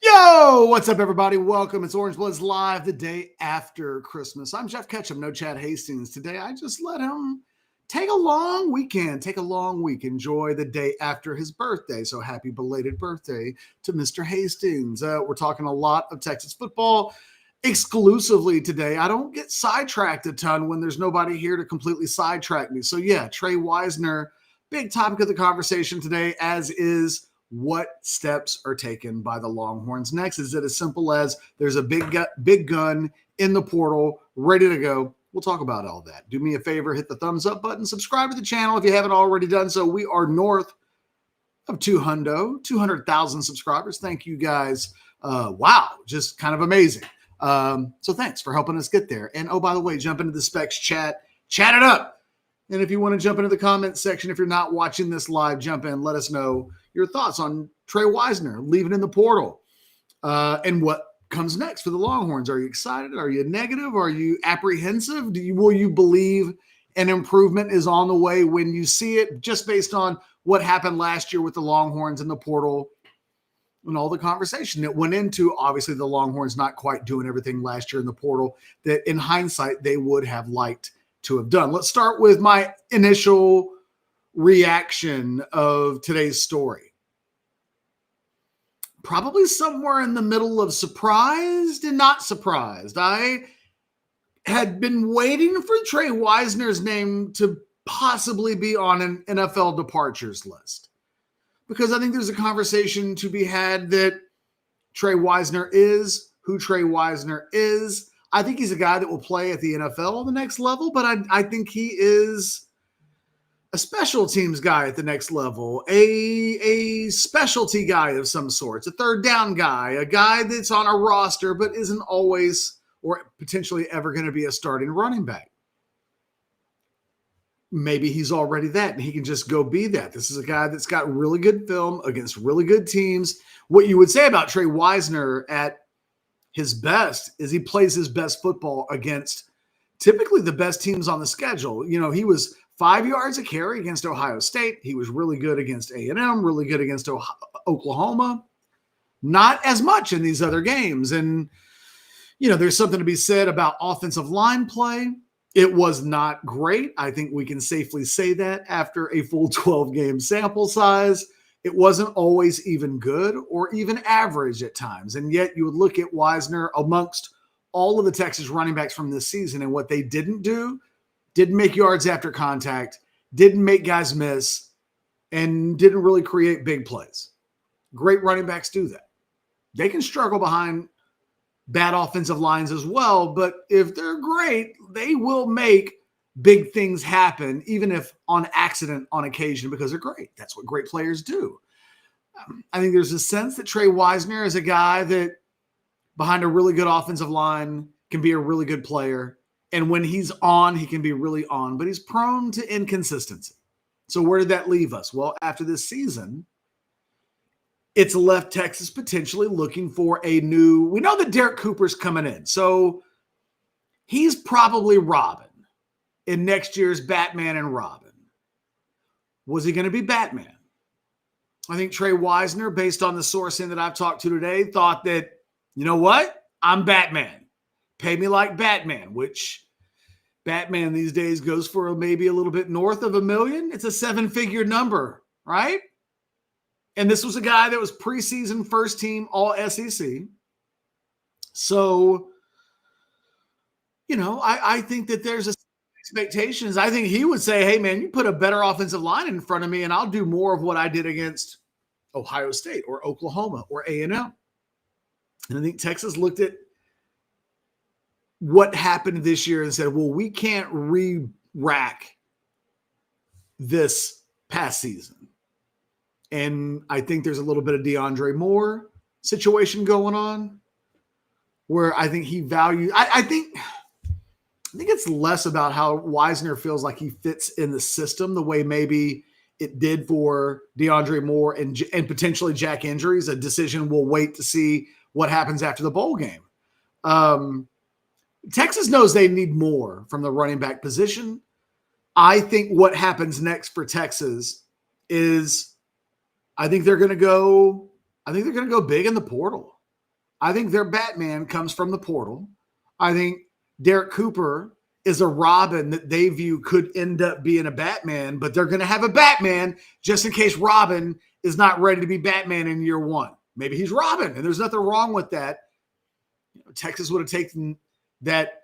Yo, what's up, everybody? Welcome. It's Orange Bloods Live the day after Christmas. I'm Jeff Ketchum, no Chad Hastings. Today, I just let him take a long weekend, take a long week, enjoy the day after his birthday. So happy belated birthday to Mr. Hastings. We're talking a lot of Texas football exclusively today. I don't get sidetracked a ton when there's nobody here to completely sidetrack me. So yeah, Trey Wisner, big topic of the conversation today, as is what steps are taken by the Longhorns next. Is it as simple as there's a big gun in the portal ready to go? We'll talk about all that. Do me a favor, hit the thumbs up button, subscribe to the channel if you haven't already done so. We are north of 200,000 subscribers. Thank you guys. Wow, just kind of amazing. So thanks for helping us get there. And oh, by the way, jump into the Specs chat it up. And if you want to jump into the comments section, if you're not watching this live, jump in, let us know your thoughts on Trey Wisner leaving in the portal and what comes next for the Longhorns. Are you excited? Are you negative? Are you apprehensive? Will you believe an improvement is on the way when you see it, just based on what happened last year with the Longhorns in the portal and all the conversation that went into, obviously, the Longhorns not quite doing everything last year in the portal that in hindsight they would have liked to have done. Let's start with my initial reaction of today's story. Probably somewhere in the middle of surprised and not surprised. I had been waiting for Trey Wisner's name to possibly be on an NFL departures list, because I think there's a conversation to be had that Trey Wisner is who Trey Wisner is. I think he's a guy that will play at the NFL on the next level, but I think he is a special teams guy at the next level, a specialty guy of some sorts, a third down guy, a guy that's on a roster but isn't always or potentially ever going to be a starting running back. Maybe he's already that, and he can just go be that. This is a guy that's got really good film against really good teams. What you would say about Trey Wisner at his best is he plays his best football against typically the best teams on the schedule. You know, he was 5 yards a carry against Ohio State. He was really good against A&M, really good against Oklahoma. Not as much in these other games. And, you know, there's something to be said about offensive line play. It was not great. I think we can safely say that after a full 12-game sample size. It wasn't always even good or even average at times. And yet you would look at Wisner amongst all of the Texas running backs from this season, and what they didn't do, didn't make yards after contact, didn't make guys miss, and didn't really create big plays. Great running backs do that. They can struggle behind bad offensive lines as well, but if they're great, they will make big things happen, even if on accident on occasion, because they're great. That's what great players do. I think there's a sense that Trey Wisner is a guy that behind a really good offensive line can be a really good player. And when he's on, he can be really on, but he's prone to inconsistency. So where did that leave us? Well, after this season, it's left Texas potentially looking for a new, we know that Derek Cooper's coming in. So he's probably Robin in next year's Batman and Robin. Was he going to be Batman? I think Trey Wisner, based on the sourcing that I've talked to today, thought that, you know what? I'm Batman. Pay me like Batman, which Batman these days goes for maybe a little bit north of $1 million. It's a 7-figure number, right? And this was a guy that was preseason first team all SEC. So, you know, I think that there's a expectations. I think he would say, hey, man, you put a better offensive line in front of me and I'll do more of what I did against Ohio State or Oklahoma or A&M. And I think Texas looked at what happened this year and said, well, we can't re-rack this past season. And I think there's a little bit of DeAndre Moore situation going on where I think he values – I think it's less about how Wisner feels like he fits in the system the way maybe it did for DeAndre Moore and potentially Jack injuries, a decision we'll wait to see what happens after the bowl game. Texas knows they need more from the running back position. I think what happens next for Texas is I think they're going to go big in the portal. I think their Batman comes from the portal. I think Derek Cooper is a Robin that they view could end up being a Batman, but they're going to have a Batman just in case Robin is not ready to be Batman in year one. Maybe he's Robin, and there's nothing wrong with that. Texas would have taken that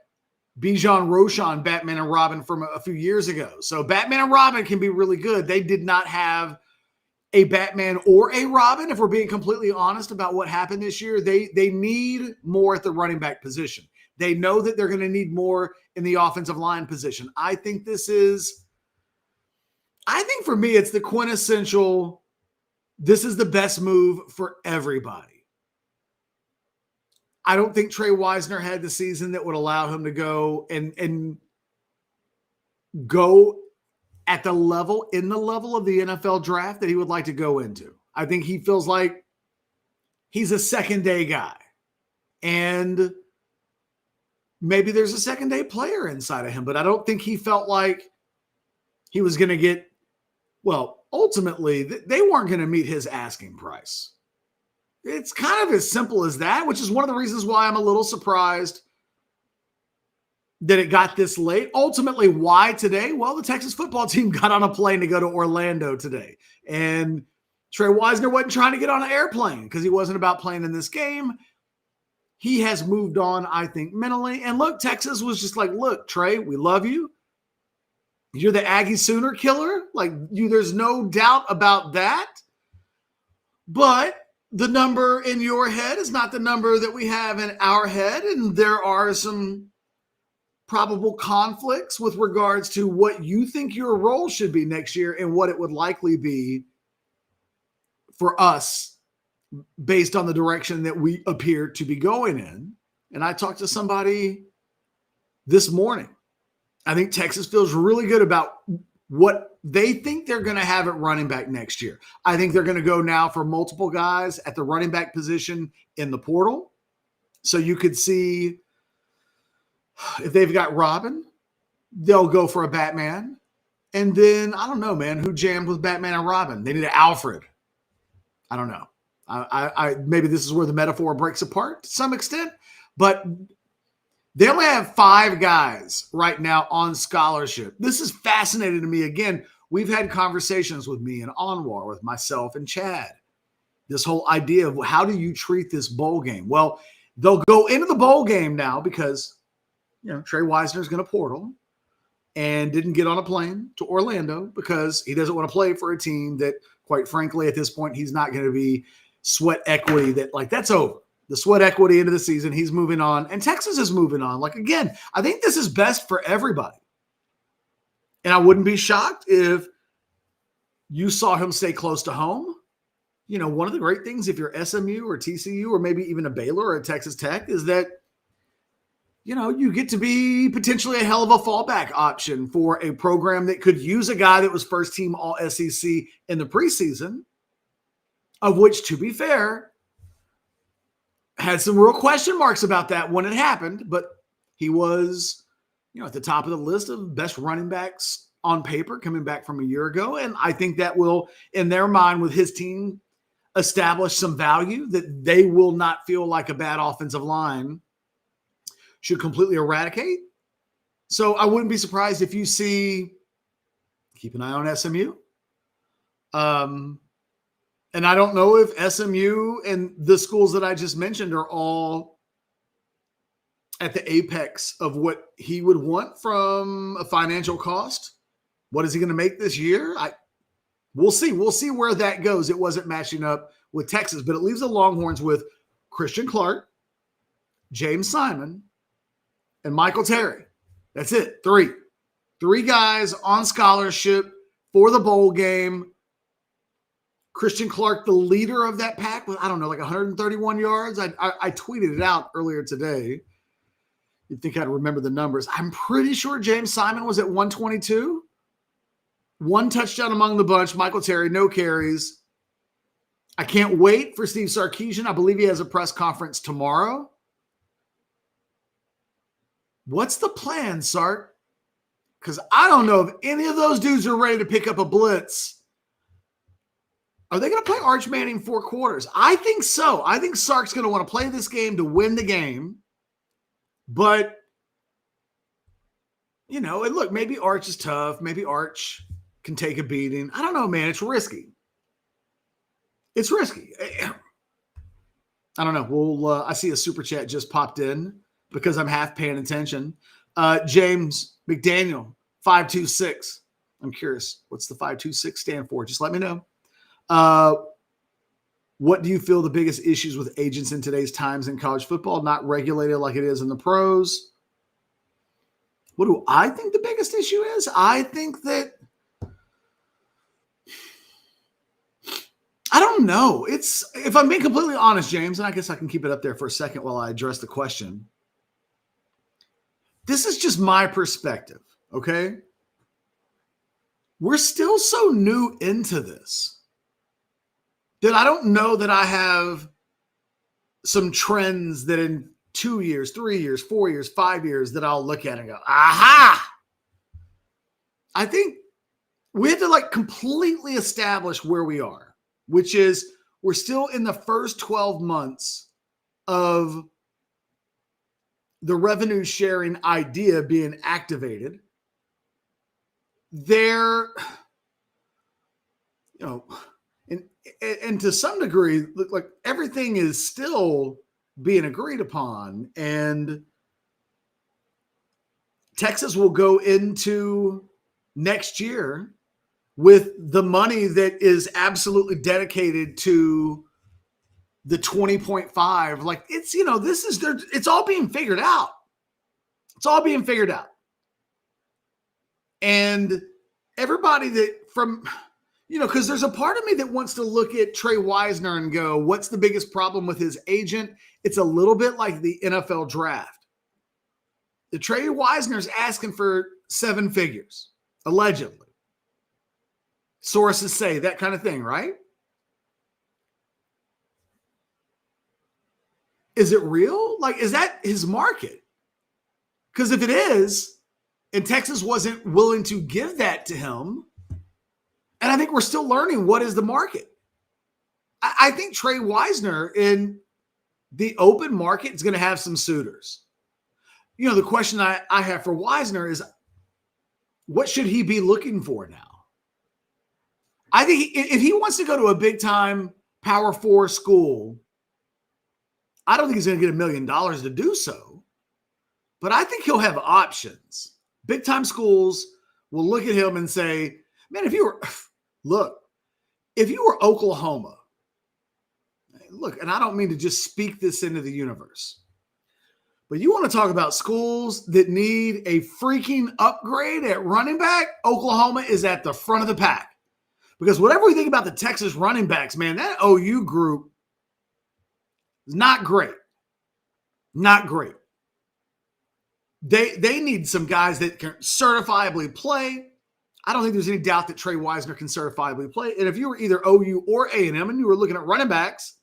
Bijan Roshan Batman and Robin from a few years ago. So Batman and Robin can be really good. They did not have a Batman or a Robin, if we're being completely honest about what happened this year. They need more at the running back position. They know that they're going to need more in the offensive line position. I think for me, it's the quintessential, this is the best move for everybody. I don't think Trey Wisner had the season that would allow him to go and go at the level, in the level of the NFL draft that he would like to go into. I think he feels like he's a second day guy. And maybe there's a second day player inside of him, but I don't think he felt like he was going to get, well, ultimately, they weren't going to meet his asking price. It's kind of as simple as that, which is one of the reasons why I'm a little surprised that it got this late. Ultimately, why today? Well, the Texas football team got on a plane to go to Orlando today. And Trey Wisner wasn't trying to get on an airplane because he wasn't about playing in this game. He has moved on, I think, mentally. And look, Texas was just like, look, Trey, we love you. You're the Aggie Sooner killer. There's no doubt about that. But the number in your head is not the number that we have in our head. And there are some probable conflicts with regards to what you think your role should be next year and what it would likely be for us based on the direction that we appear to be going in. And I talked to somebody this morning. I think Texas feels really good about what they think they're going to have at running back next year. I think they're going to go now for multiple guys at the running back position in the portal. So you could see if they've got Robin, they'll go for a Batman. And then, I don't know, man, who jammed with Batman and Robin? They need an Alfred. I don't know. I maybe this is where the metaphor breaks apart to some extent, but they only have 5 guys right now on scholarship. This is fascinating to me. Again, we've had conversations with me and Anwar, with myself and Chad. This whole idea of how do you treat this bowl game? Well, they'll go into the bowl game now because, Trey Wisner is going to portal and didn't get on a plane to Orlando because he doesn't want to play for a team that, quite frankly, at this point, he's not going to be sweat equity that's over. The sweat equity into the season, he's moving on, and Texas is moving on. Again, I think this is best for everybody. And I wouldn't be shocked if you saw him stay close to home. One of the great things if you're SMU or TCU or maybe even a Baylor or a Texas Tech is that, you get to be potentially a hell of a fallback option for a program that could use a guy that was first team all SEC in the preseason, of which, to be fair, had some real question marks about that when it happened, but he was, at the top of the list of best running backs on paper coming back from a year ago. And I think that will, in their mind with his team, establish some value that they will not feel like a bad offensive line should completely eradicate. So I wouldn't be surprised if you keep an eye on SMU. And I don't know if SMU and the schools that I just mentioned are all at the apex of what he would want from a financial cost. What is he going to make this year? We'll see. We'll see where that goes. It wasn't matching up with Texas, but it leaves the Longhorns with Christian Clark, James Simon, and Michael Terry. That's it. 3 guys on scholarship for the bowl game. Christian Clark, the leader of that pack, with, 131 yards. I tweeted it out earlier today. You'd think I'd remember the numbers. I'm pretty sure James Simon was at 122. 1 touchdown among the bunch. Michael Terry, no carries. I can't wait for Steve Sarkisian. I believe he has a press conference tomorrow. What's the plan, Sark? Because I don't know if any of those dudes are ready to pick up a blitz Are they going to play Arch Manning 4 quarters? I think so. I think Sark's going to want to play this game to win the game. But, and look, maybe Arch is tough. Maybe Arch can take a beating. I don't know, man. It's risky. It's risky. I don't know. Well, I see a super chat just popped in because I'm half paying attention. James McDaniel, 526. I'm curious. What's the 526 stand for? Just let me know. What do you feel the biggest issues with agents in today's times in college football? Not regulated like it is in the pros. What do I think the biggest issue is? I think that I don't know. If I'm being completely honest, James, and I guess I can keep it up there for a second while I address the question. This is just my perspective, okay? We're still so new into this that I don't know that I have some trends that in 2 years, 3 years, 4 years, 5 years that I'll look at and go, aha! I think we have to completely establish where we are, which is we're still in the first 12 months of the revenue sharing idea being activated. There, and to some degree, like everything is still being agreed upon, and Texas will go into next year with the money that is absolutely dedicated to the 20.5. Like it's, it's all being figured out. It's all being figured out. And everybody because there's a part of me that wants to look at Trey Wisner and go, what's the biggest problem with his agent? It's a little bit like the NFL draft. The Trey Wisner's asking for 7 figures, allegedly. Sources say that kind of thing, right? Is it real? Is that his market? Because if it is, and Texas wasn't willing to give that to him, and I think we're still learning what is the market. I think Trey Wisner in the open market is going to have some suitors. The question I have for Wisner is, what should he be looking for now? I think if he wants to go to a big-time Power 4 school, I don't think he's going to get $1 million to do so. But I think he'll have options. Big-time schools will look at him and say, man, if you were Oklahoma, and I don't mean to just speak this into the universe, but you want to talk about schools that need a freaking upgrade at running back, Oklahoma is at the front of the pack. Because whatever we think about the Texas running backs, man, that OU group is not great. Not great. They need some guys that can certifiably play. I don't think there's any doubt that Trey Wisner can certifiably play. And if you were either OU or A&M and you were looking at running backs,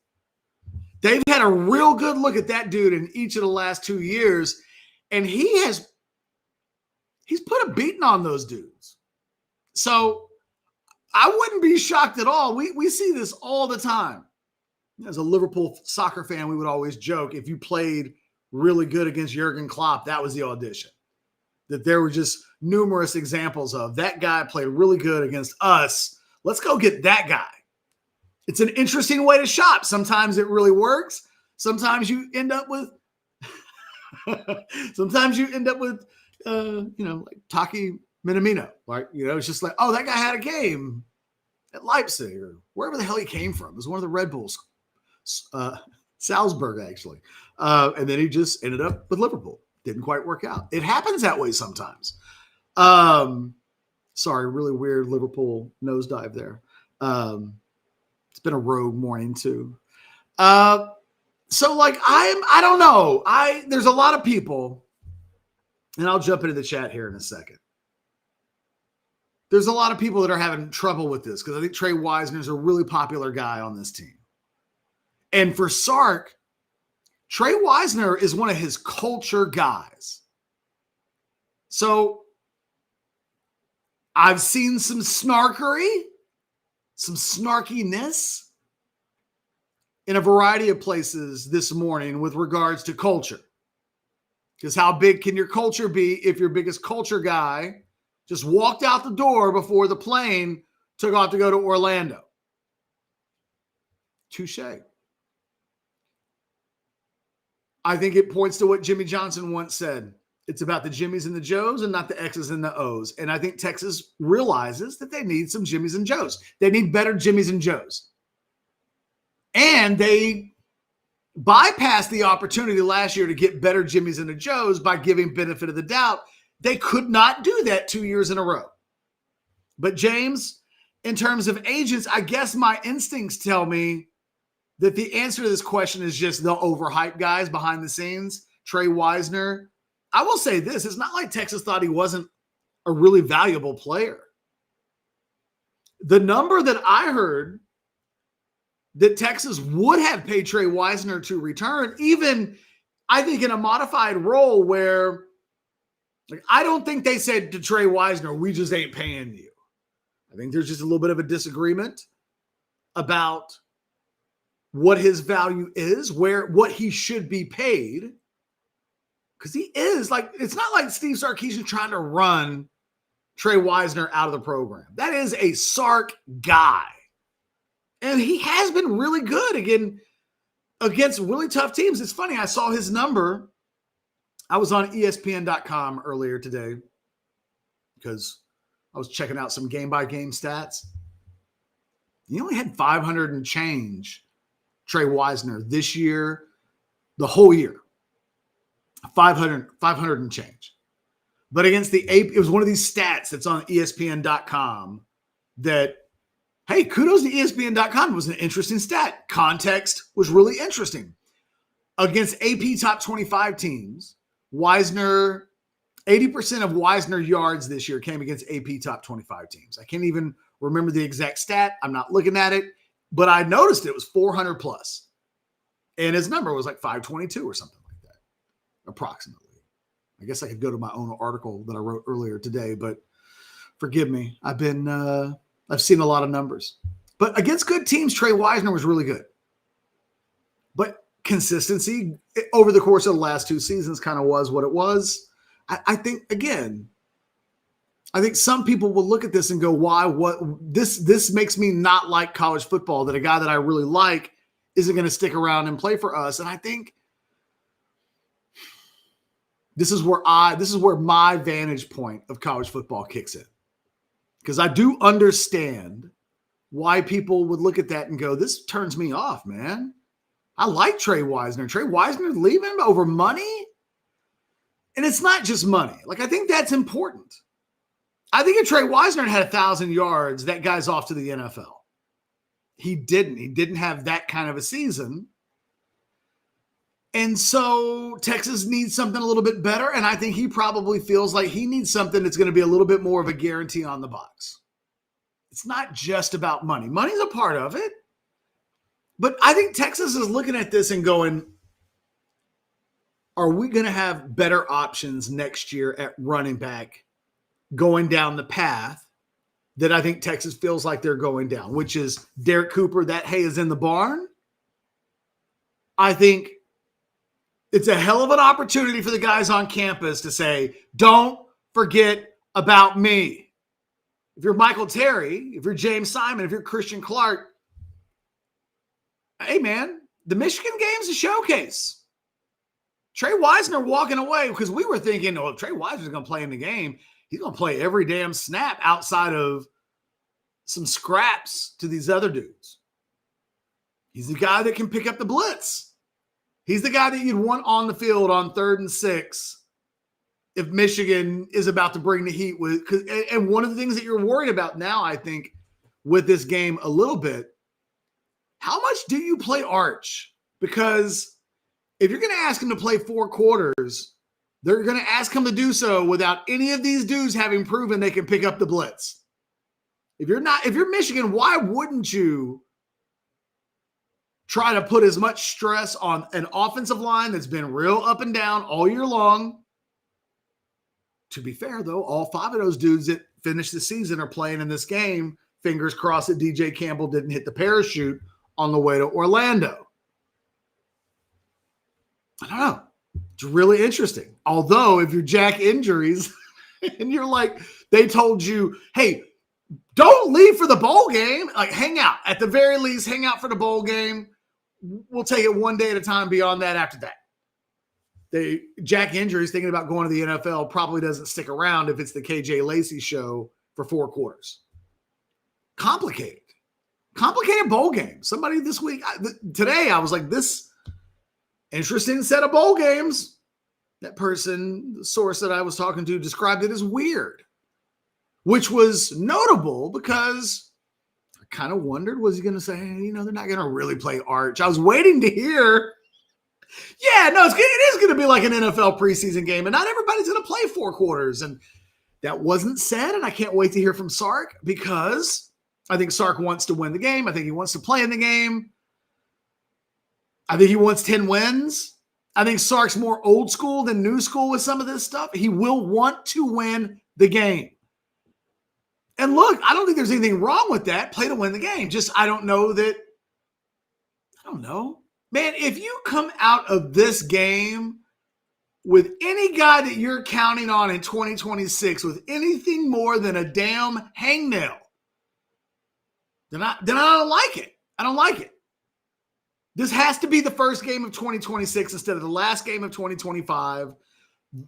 they've had a real good look at that dude in each of the last 2 years. And he's put a beating on those dudes. So I wouldn't be shocked at all. We see this all the time. As a Liverpool soccer fan, we would always joke, if you played really good against Jurgen Klopp, that was the audition. That there were just numerous examples of that guy played really good against us. Let's go get that guy. It's an interesting way to shop. Sometimes it really works. Sometimes you end up with like Taki Minamino. It's just like, oh, that guy had a game at Leipzig or wherever the hell he came from. It was one of the Red Bulls. Salzburg, actually. And then he just ended up with Liverpool. Didn't quite work out. It happens that way sometimes. Sorry, really weird Liverpool nosedive there. It's been a rogue morning too. I don't know. There's a lot of people, and I'll jump into the chat here in a second. There's a lot of people that are having trouble with this because I think Trey Wisner is a really popular guy on this team. And for Sark, Trey Wisner is one of his culture guys. So I've seen some snarkery, some snarkiness in a variety of places this morning with regards to culture. Because how big can your culture be if your biggest culture guy just walked out the door before the plane took off to go to Orlando? Touche. I think it points to what Jimmy Johnson once said. It's about the Jimmys and the Joes and not the X's and the O's. And I think Texas realizes that they need some Jimmys and Joes. They need better Jimmys and Joes. And they bypassed the opportunity last year to get better Jimmys and the Joes by giving benefit of the doubt. They could not do that 2 years in a row. But James, in terms of agents, I guess my instincts tell me that the answer to this question is just the overhyped guys behind the scenes. Trey Wisner. I will say this. It's not like Texas thought he wasn't a really valuable player. The number that I heard that Texas would have paid Trey Wisner to return, even I think in a modified role where I don't think they said to Trey Wisner, we just ain't paying you. I think there's just a little bit of a disagreement about what his value is, what he should be paid. Because he is it's not like Steve Sarkisian trying to run Trey Wisner out of the program. That is a Sark guy. And he has been really good against really tough teams. It's funny, I saw his number. I was on ESPN.com earlier today because I was checking out some game-by-game stats. He only had 500 and change, Trey Wisner, this year, the whole year. 500 and change. But against the AP, it was one of these stats that's on ESPN.com that, hey, kudos to ESPN.com. It was an interesting stat. Context was really interesting. Against AP top 25 teams, Wisner, 80% of Wisner yards this year came against AP top 25 teams. I can't even remember the exact stat. I'm not looking at it, but I noticed it was 400 plus. And his number was like 522 or something like that, approximately. I guess I could go to my own article that I wrote earlier today, but forgive me. I've seen a lot of numbers. But against good teams, Trey Wisner was really good. But consistency over the course of the last two seasons kind of was what it was. I think some people will look at this and go, why? What? This makes me not like college football, that a guy that I really like isn't going to stick around and play for us. And I think this is where my vantage point of college football kicks in. Because I do understand why people would look at that and go, this turns me off, man. I like Trey Wisner. Trey Wisner leaving over money? And it's not just money. I think that's important. I think if Trey Wisner had 1,000 yards, that guy's off to the NFL. He didn't. He didn't have that kind of a season. And so Texas needs something a little bit better, and I think he probably feels like he needs something that's going to be a little bit more of a guarantee on the box. It's not just about money. Money's a part of it. But I think Texas is looking at this and going, are we going to have better options next year at running back going down the path that I think Texas feels like they're going down, which is Derek Cooper, that hay is in the barn? I think it's a hell of an opportunity for the guys on campus to say, don't forget about me. If you're Michael Terry, if you're James Simon, if you're Christian Clark, hey, man, the Michigan game's a showcase. Trey Wisner walking away, because we were thinking, oh, if Trey Wisner's going to play in the game, he's going to play every damn snap outside of some scraps to these other dudes. He's the guy that can pick up the blitz. He's the guy that you'd want on the field on 3rd and 6 if Michigan is about to bring the heat with. And one of the things that you're worried about now, I think, with this game a little bit, how much do you play Arch? Because if you're going to ask him to play 4 quarters, they're going to ask him to do so without any of these dudes having proven they can pick up the blitz. If you're Michigan, why wouldn't you try to put as much stress on an offensive line that's been real up and down all year long? To be fair, though, all 5 of those dudes that finished the season are playing in this game. fingers crossed that DJ Campbell didn't hit the parachute on the way to Orlando. I don't know. It's really interesting. Although if you're Jack Injuries and you're like, they told you, hey, don't leave for the bowl game. Like, hang out. At the very least, hang out for the bowl game. We'll take it one day at a time. Beyond that, after that. Jack Injuries thinking about going to the NFL probably doesn't stick around if it's the KJ Lacey show for 4 quarters. Complicated bowl game. Somebody this week, today, I was like, this interesting set of bowl games. That person, the source that I was talking to, described it as weird, which was notable because I kind of wondered, was he going to say, hey, they're not going to really play Arch? I was waiting to hear. Yeah, no, it is going to be like an NFL preseason game, and not everybody's going to play 4 quarters. And that wasn't said, and I can't wait to hear from Sark because I think Sark wants to win the game. I think he wants to play in the game. I think he wants 10 wins. I think Sark's more old school than new school with some of this stuff. He will want to win the game. And look, I don't think there's anything wrong with that. Play to win the game. Just, I don't know. Man, if you come out of this game with any guy that you're counting on in 2026 with anything more than a damn hangnail, then I don't like it. I don't like it. This has to be the first game of 2026 instead of the last game of 2025.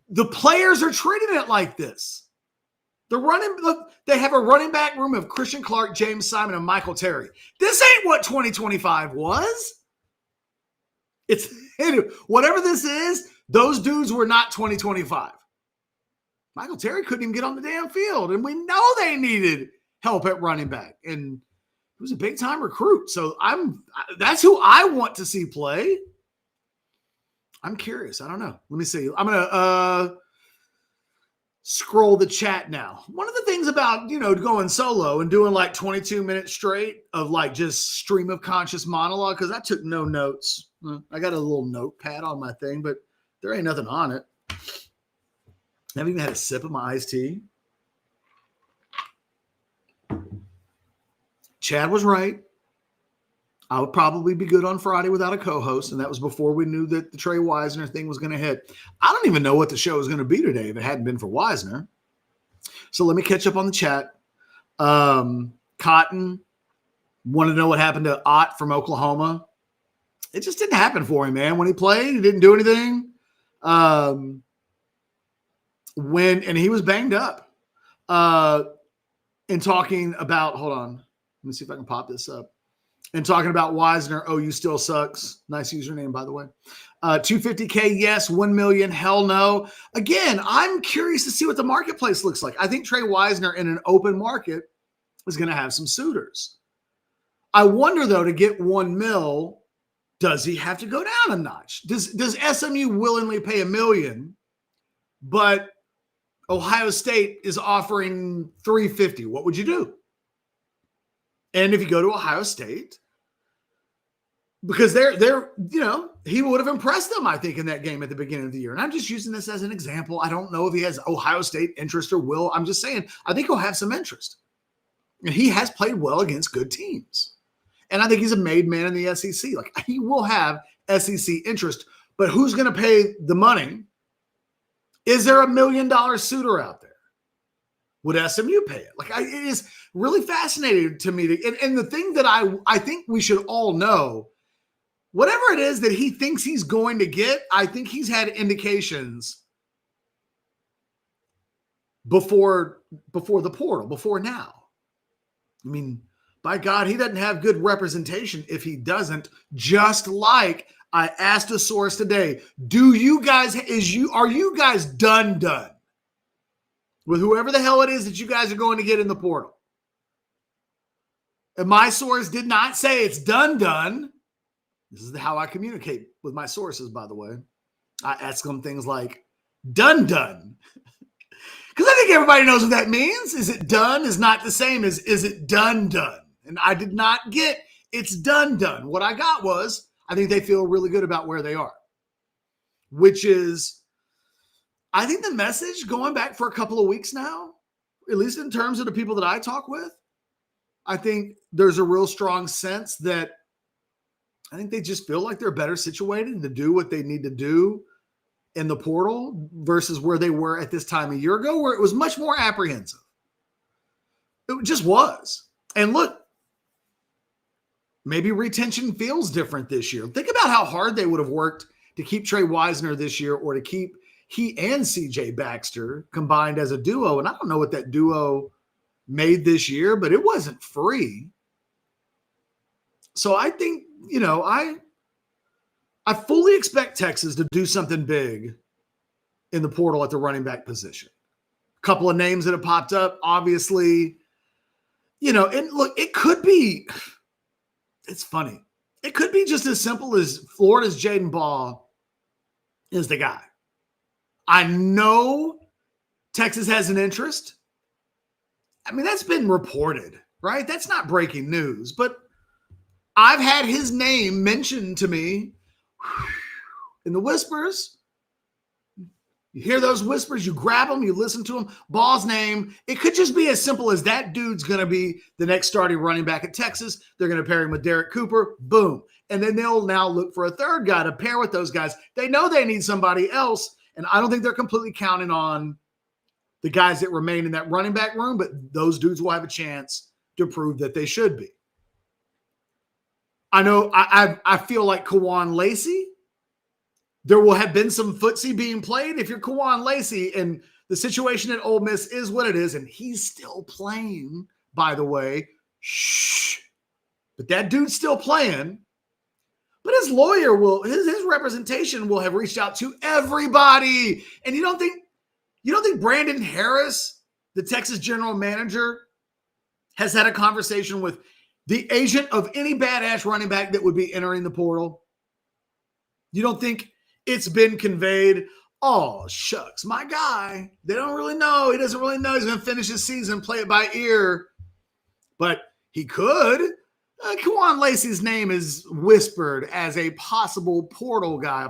The players are treating it like this. They have a running back room of Christian Clark, James Simon, and Michael Terry. This ain't what 2025 was. Whatever this is, those dudes were not 2025. Michael Terry couldn't even get on the damn field, and we know they needed help at running back. And he was a big-time recruit. So that's who I want to see play. I'm curious. I don't know. Let me see. I'm going to scroll the chat now. One of the things about, going solo and doing like 22 minutes straight of like just stream of conscious monologue, because I took no notes. I got a little notepad on my thing, but there ain't nothing on it. I haven't even had a sip of my iced tea. Chad was right. I would probably be good on Friday without a co-host, and that was before we knew that the Trey Wisner thing was going to hit. I don't even know what the show was going to be today if it hadn't been for Wisner. So let me catch up on the chat. Cotton wanted to know what happened to Ott from Oklahoma. It just didn't happen for him, man. When he played, he didn't do anything. And he was banged up. And talking about, hold on, let me see if I can pop this up. And talking about Wisner, OU still sucks. Nice username, by the way. 250K, yes. 1 million, hell no. Again, I'm curious to see what the marketplace looks like. I think Trey Wisner in an open market is going to have some suitors. I wonder, though, to get 1 mil, does he have to go down a notch? Does SMU willingly pay $1 million, but Ohio State is offering $350? What would you do? And if you go to Ohio State, because he would have impressed them, I think, in that game at the beginning of the year. And I'm just using this as an example. I don't know if he has Ohio State interest or will. I'm just saying, I think he'll have some interest. And he has played well against good teams. And I think he's a made man in the SEC. Like, he will have SEC interest, but who's going to pay the money? Is there $1 million suitor out there? Would SMU pay it? Like, it is really fascinating to me. And the thing that I think we should all know, whatever it is that he thinks he's going to get, I think he's had indications before the portal, before now. I mean, by God, he doesn't have good representation if he doesn't. Just like I asked a source today, are you guys done with whoever the hell it is that you guys are going to get in the portal? And my source did not say it's done. This is how I communicate with my sources, by the way. I ask them things like done. Because I think everybody knows what that means. Is it done is not the same as is it done? And I did not get it's done. What I got was, I think they feel really good about where they are, which is, I think the message going back for a couple of weeks now, at least in terms of the people that I talk with, I think there's a real strong sense that I think they just feel like they're better situated to do what they need to do in the portal versus where they were at this time a year ago, where it was much more apprehensive. It just was. And look, maybe retention feels different this year. Think about how hard they would have worked to keep Trey Wisner this year or to keep he and CJ Baxter combined as a duo. And I don't know what that duo made this year, but it wasn't free. So I think, I fully expect Texas to do something big in the portal at the running back position. A couple of names that have popped up, obviously, and look, it could be, it's funny. It could be just as simple as Florida's Jaden Ball is the guy. I know Texas has an interest. I mean, that's been reported, right? That's not breaking news, but I've had his name mentioned to me in the whispers. You hear those whispers, you grab them, you listen to them. Ball's name. It could just be as simple as that dude's going to be the next starting running back at Texas. They're going to pair him with Derek Cooper. Boom. And then they'll now look for a third guy to pair with those guys. They know they need somebody else. And I don't think they're completely counting on the guys that remain in that running back room, but those dudes will have a chance to prove that they should be. I know I feel like Kawan Lacey, there will have been some footsie being played. If you're Kawan Lacey and the situation at Ole Miss is what it is, and he's still playing, by the way, but that dude's still playing. But his lawyer his representation will have reached out to everybody. And you don't think Brandon Harris, the Texas general manager, has had a conversation with the agent of any badass running back that would be entering the portal? You don't think it's been conveyed? Oh, shucks, my guy. They don't really know. He doesn't really know. He's going to finish his season, play it by ear. But he could. Kawan Lacey's name is whispered as a possible portal guy,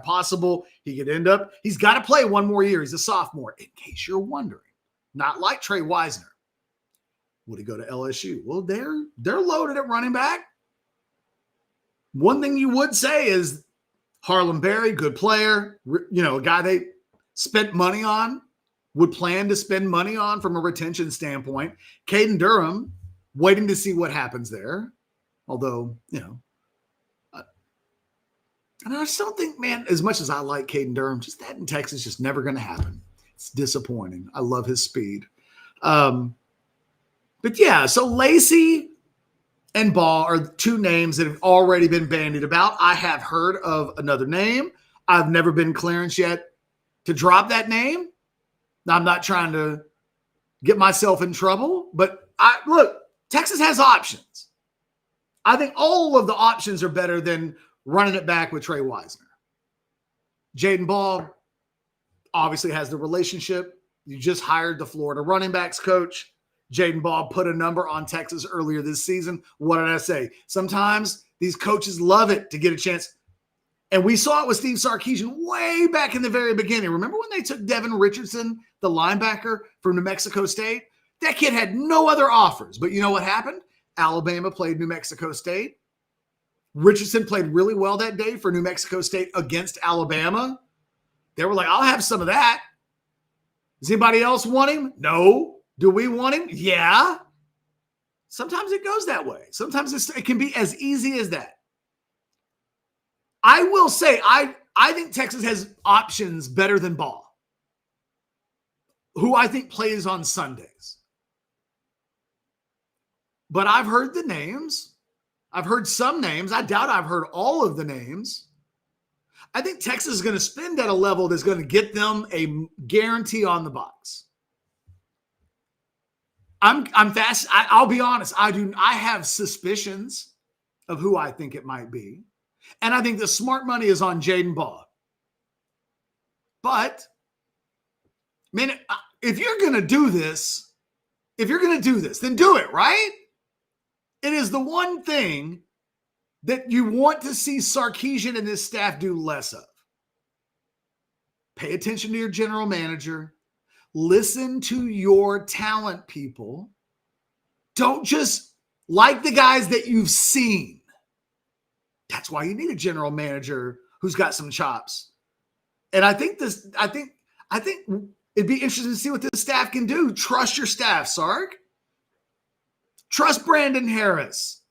he could end up, he's got to play one more year. He's a sophomore, in case you're wondering. Not like Trey Wisner. Would he go to LSU? Well, they're loaded at running back. One thing you would say is Harlem Berry, good player, a guy they spent money on, would plan to spend money on from a retention standpoint. Caden Durham, waiting to see what happens there. Although, and I just don't think, man, as much as I like Caden Durham, just that in Texas just never going to happen. It's disappointing. I love his speed. But yeah, so Lacey and Ball are two names that have already been bandied about. I have heard of another name. I've never been clearance yet to drop that name. Now, I'm not trying to get myself in trouble, but look, Texas has options. I think all of the options are better than running it back with Trey Wisner. Jaden Ball obviously has the relationship. You just hired the Florida running backs coach. Jaden Ball put a number on Texas earlier this season. What did I say? Sometimes these coaches love it to get a chance. And we saw it with Steve Sarkisian way back in the very beginning. Remember when they took Devin Richardson, the linebacker from New Mexico State? That kid had no other offers. But you know what happened? Alabama played New Mexico State. Richardson played really well that day for New Mexico State against Alabama. They were like, I'll have some of that. Does anybody else want him? No. Do we want him? Yeah. Sometimes it goes that way. Sometimes it can be as easy as that. I will say, I think Texas has options better than Ball, who I think plays on Sundays. But I've heard the names. I've heard some names. I doubt I've heard all of the names. I think Texas is going to spend at a level that's going to get them a guarantee on the box. I'm fast. I'll be honest. I have suspicions of who I think it might be. And I think the smart money is on Jaden Ball. But, man, if you're going to do this, then do it, right? It is the one thing that you want to see Sarkisian and his staff do less of. Pay attention to your general manager. Listen to your talent people. Don't just like the guys that you've seen. That's why you need a general manager who's got some chops. And I think it'd be interesting to see what this staff can do. Trust your staff, Sark. Trust Brandon Harris.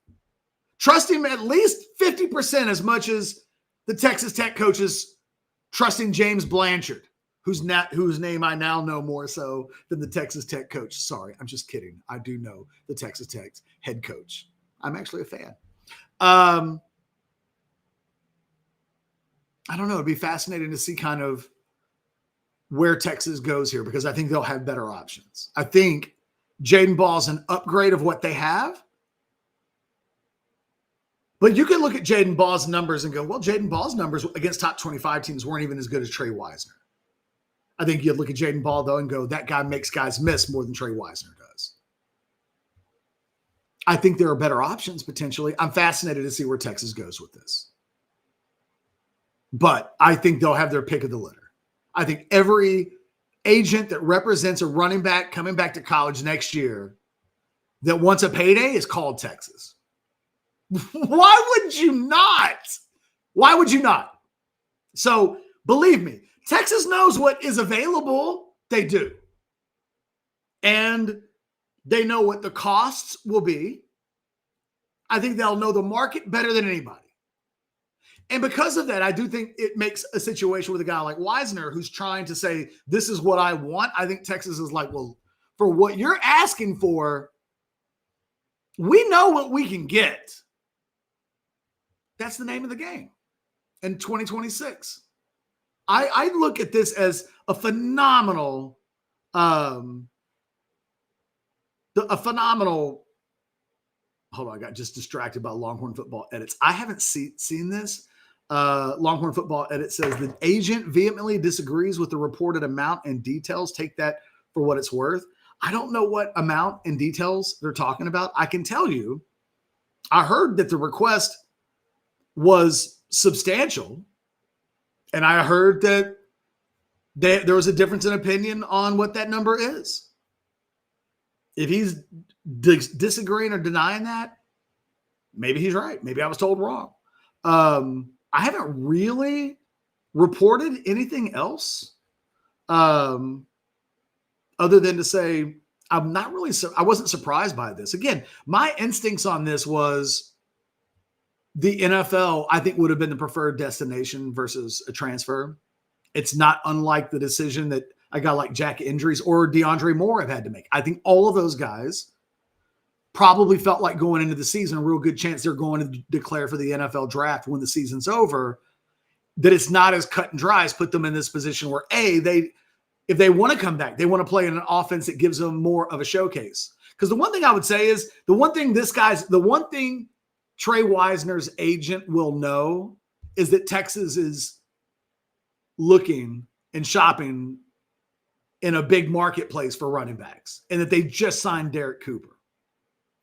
Trust him at least 50% as much as the Texas Tech coaches trusting James Blanchard, whose name I now know more so than the Texas Tech coach. Sorry, I'm just kidding. I do know the Texas Tech head coach. I'm actually a fan. I don't know. It'd be fascinating to see kind of where Texas goes here, because I think they'll have better options. I think Jaden Ball's an upgrade of what they have. But you can look at Jaden Ball's numbers and go, well, Jaden Ball's numbers against top 25 teams weren't even as good as Trey Wisner. I think you'd look at Jaden Ball, though, and go, that guy makes guys miss more than Trey Wisner does. I think there are better options potentially. I'm fascinated to see where Texas goes with this. But I think they'll have their pick of the litter. I think every agent that represents a running back coming back to college next year that wants a payday is called Texas. Why would you not? Why would you not? So believe me, Texas knows what is available. They do. And they know what the costs will be. I think they'll know the market better than anybody. And because of that, I do think it makes a situation with a guy like Wisner who's trying to say, this is what I want. I think Texas is like, well, for what you're asking for, we know what we can get. That's the name of the game in 2026. I look at this as a phenomenal, hold on, I got just distracted by Longhorn football edits. I haven't seen this. Longhorn football edit says the agent vehemently disagrees with the reported amount and details. Take that for what it's worth. I don't know what amount and details they're talking about. I can tell you, I heard that the request was substantial, and I heard that there was a difference in opinion on what that number is. If he's disagreeing or denying that, maybe he's right. Maybe I was told wrong. I haven't really reported anything else other than to say I'm not really I wasn't surprised by this. Again, my instincts on this was the NFL, I think, would have been the preferred destination versus a transfer. It's not unlike the decision that a guy like Jack Injuries or DeAndre Moore have had to make. I think all of those guys probably felt like going into the season, a real good chance they're going to declare for the NFL draft when the season's over, that it's not as cut and dry as put them in this position where, if they want to come back, they want to play in an offense that gives them more of a showcase. Because the one thing I would say is the one thing Trey Wisner's agent will know is that Texas is looking and shopping in a big marketplace for running backs, and that they just signed Derek Cooper.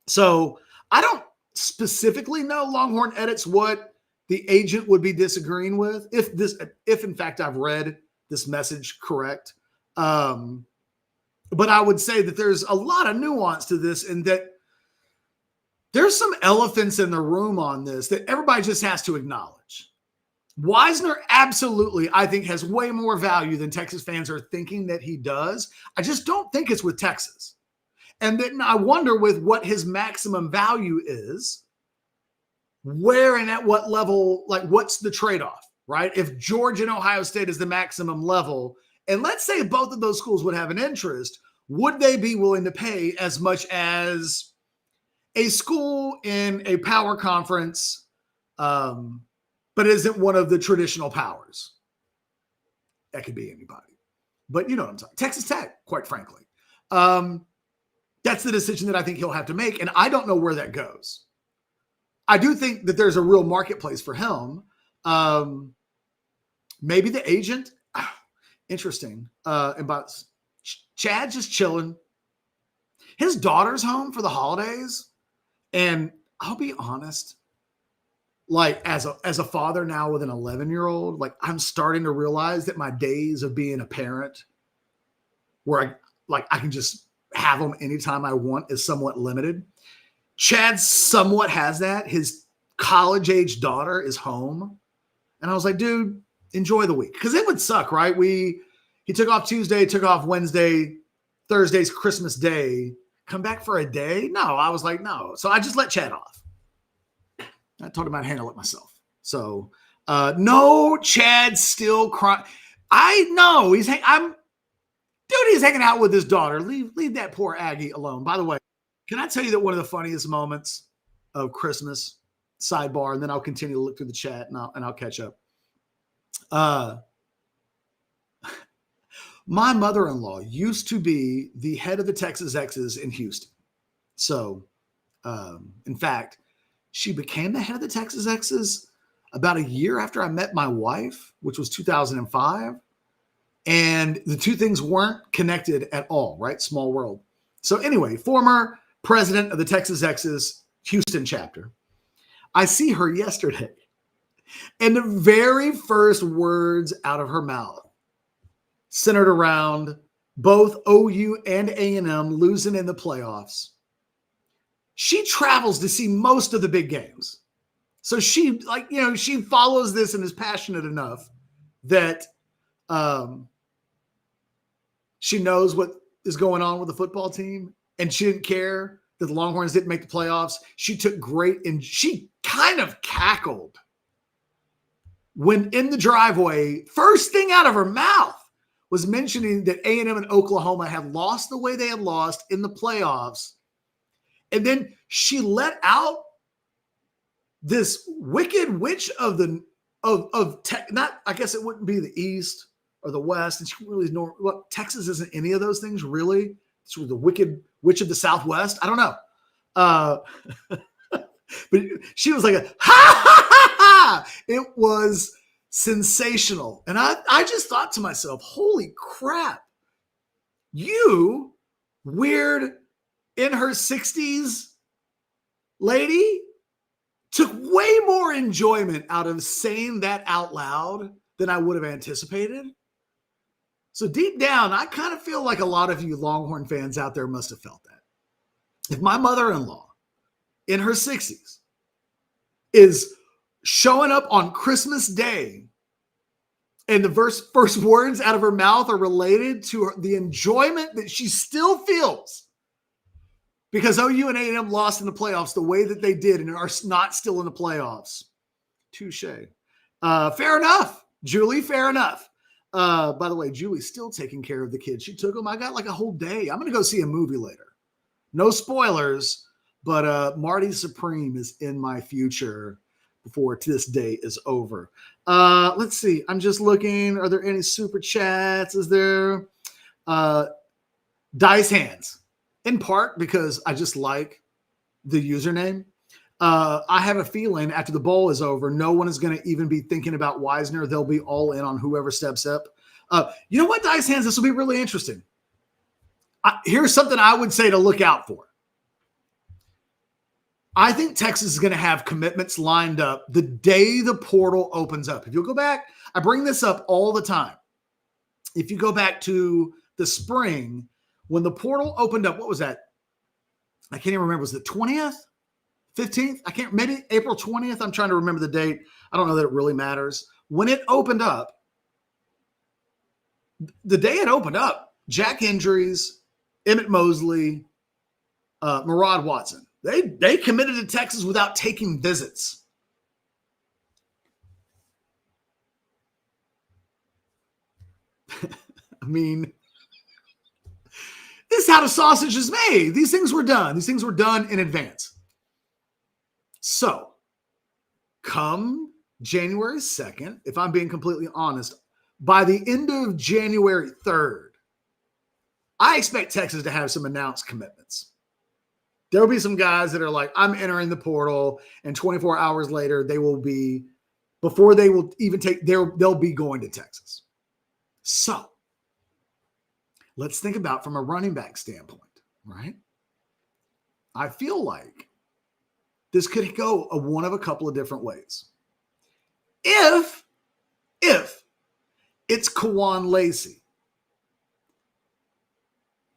So I don't specifically know Longhorn edits what the agent would be disagreeing with, if in fact I've read this message correct. But I would say that there's a lot of nuance to this, and that there's some elephants in the room on this that everybody just has to acknowledge. Wisner absolutely, I think, has way more value than Texas fans are thinking that he does. I just don't think it's with Texas. And then I wonder with what his maximum value is, where and at what level, like what's the trade-off, right? If Georgia and Ohio State is the maximum level, and let's say both of those schools would have an interest, would they be willing to pay as much as a school in a power conference, but isn't one of the traditional powers? That could be anybody. But you know what I'm talking. Texas Tech, quite frankly. That's the decision that I think he'll have to make, and I don't know where that goes. I do think that there's a real marketplace for him. Maybe the agent, interesting. About Chad just chilling. His daughter's home for the holidays, and I'll be honest, like as a father now with an 11-year-old, like I'm starting to realize that my days of being a parent, where I can just have them anytime I want, is somewhat limited. Chad somewhat has that. His college-age daughter is home. And I was like, dude, enjoy the week. Because it would suck, right? He took off Tuesday, took off Wednesday, Thursday's Christmas Day. Come back for a day? No, I was like, no. So I just let Chad off. I told him I'd handle it myself. So no, Chad's still crying. I know he's hanging out with his daughter. Leave that poor Aggie alone. By the way, can I tell you that one of the funniest moments of Christmas, sidebar, and then I'll continue to look through the chat and I'll catch up. My mother-in-law used to be the head of the Texas X's in Houston. So, in fact, she became the head of the Texas X's about a year after I met my wife, which was 2005. And the two things weren't connected at all, right? Small world. So anyway, former president of the Texas X's Houston chapter. I see her yesterday. And the very first words out of her mouth centered around both OU and A&M losing in the playoffs. She travels to see most of the big games. So she follows this and is passionate enough that she knows what is going on with the football team, and she didn't care that the Longhorns didn't make the playoffs. She took great, and she kind of cackled when in the driveway, first thing out of her mouth was mentioning that A&M and Oklahoma had lost the way they had lost in the playoffs. And then she let out this wicked witch of I guess it wouldn't be the East or the West. And she really Texas isn't any of those things, really. It's the wicked witch of the Southwest. I don't know. But she was like, ha ha ha ha. It was sensational. And I just thought to myself, holy crap, you weird in her 60s lady took way more enjoyment out of saying that out loud than I would have anticipated. So deep down, I kind of feel like a lot of you Longhorn fans out there must have felt that. If my mother-in-law in her 60s is showing up on Christmas Day and the first words out of her mouth are related to the enjoyment that she still feels because OU and A&M lost in the playoffs the way that they did and are not still in the playoffs. Touche. Fair enough, Julie, fair enough. By the way, Julie's still taking care of the kids. She took them. I got like a whole day. I'm going to go see a movie later. No spoilers, but Marty Supreme is in my future before this day is over. Let's see. I'm just looking. Are there any super chats? Is there Dice Hands? In part because I just like the username. I have a feeling after the bowl is over, no one is going to even be thinking about Wisner. They'll be all in on whoever steps up. You know what, Dice Hands? This will be really interesting. Here's something I would say to look out for. I think Texas is going to have commitments lined up the day the portal opens up. If you'll go back, I bring this up all the time. If you go back to the spring, when the portal opened up, what was that? I can't even remember. Was it 20th? 15th? I can't, maybe April 20th. I'm trying to remember the date. I don't know that it really matters. When it opened up, the day it opened up, Jack injuries, Emmett Mosley, Murad Watson. They committed to Texas without taking visits. I mean, this is how the sausage is made. These things were done. These things were done in advance. So, come January 2nd, if I'm being completely honest, by the end of January 3rd, I expect Texas to have some announced commitments. There will be some guys that are like, I'm entering the portal, and 24 hours later, they will be, before they will even take, they'll be going to Texas. So, let's think about from a running back standpoint, right? I feel like this could go one of a couple of different ways. If it's Kawan Lacey,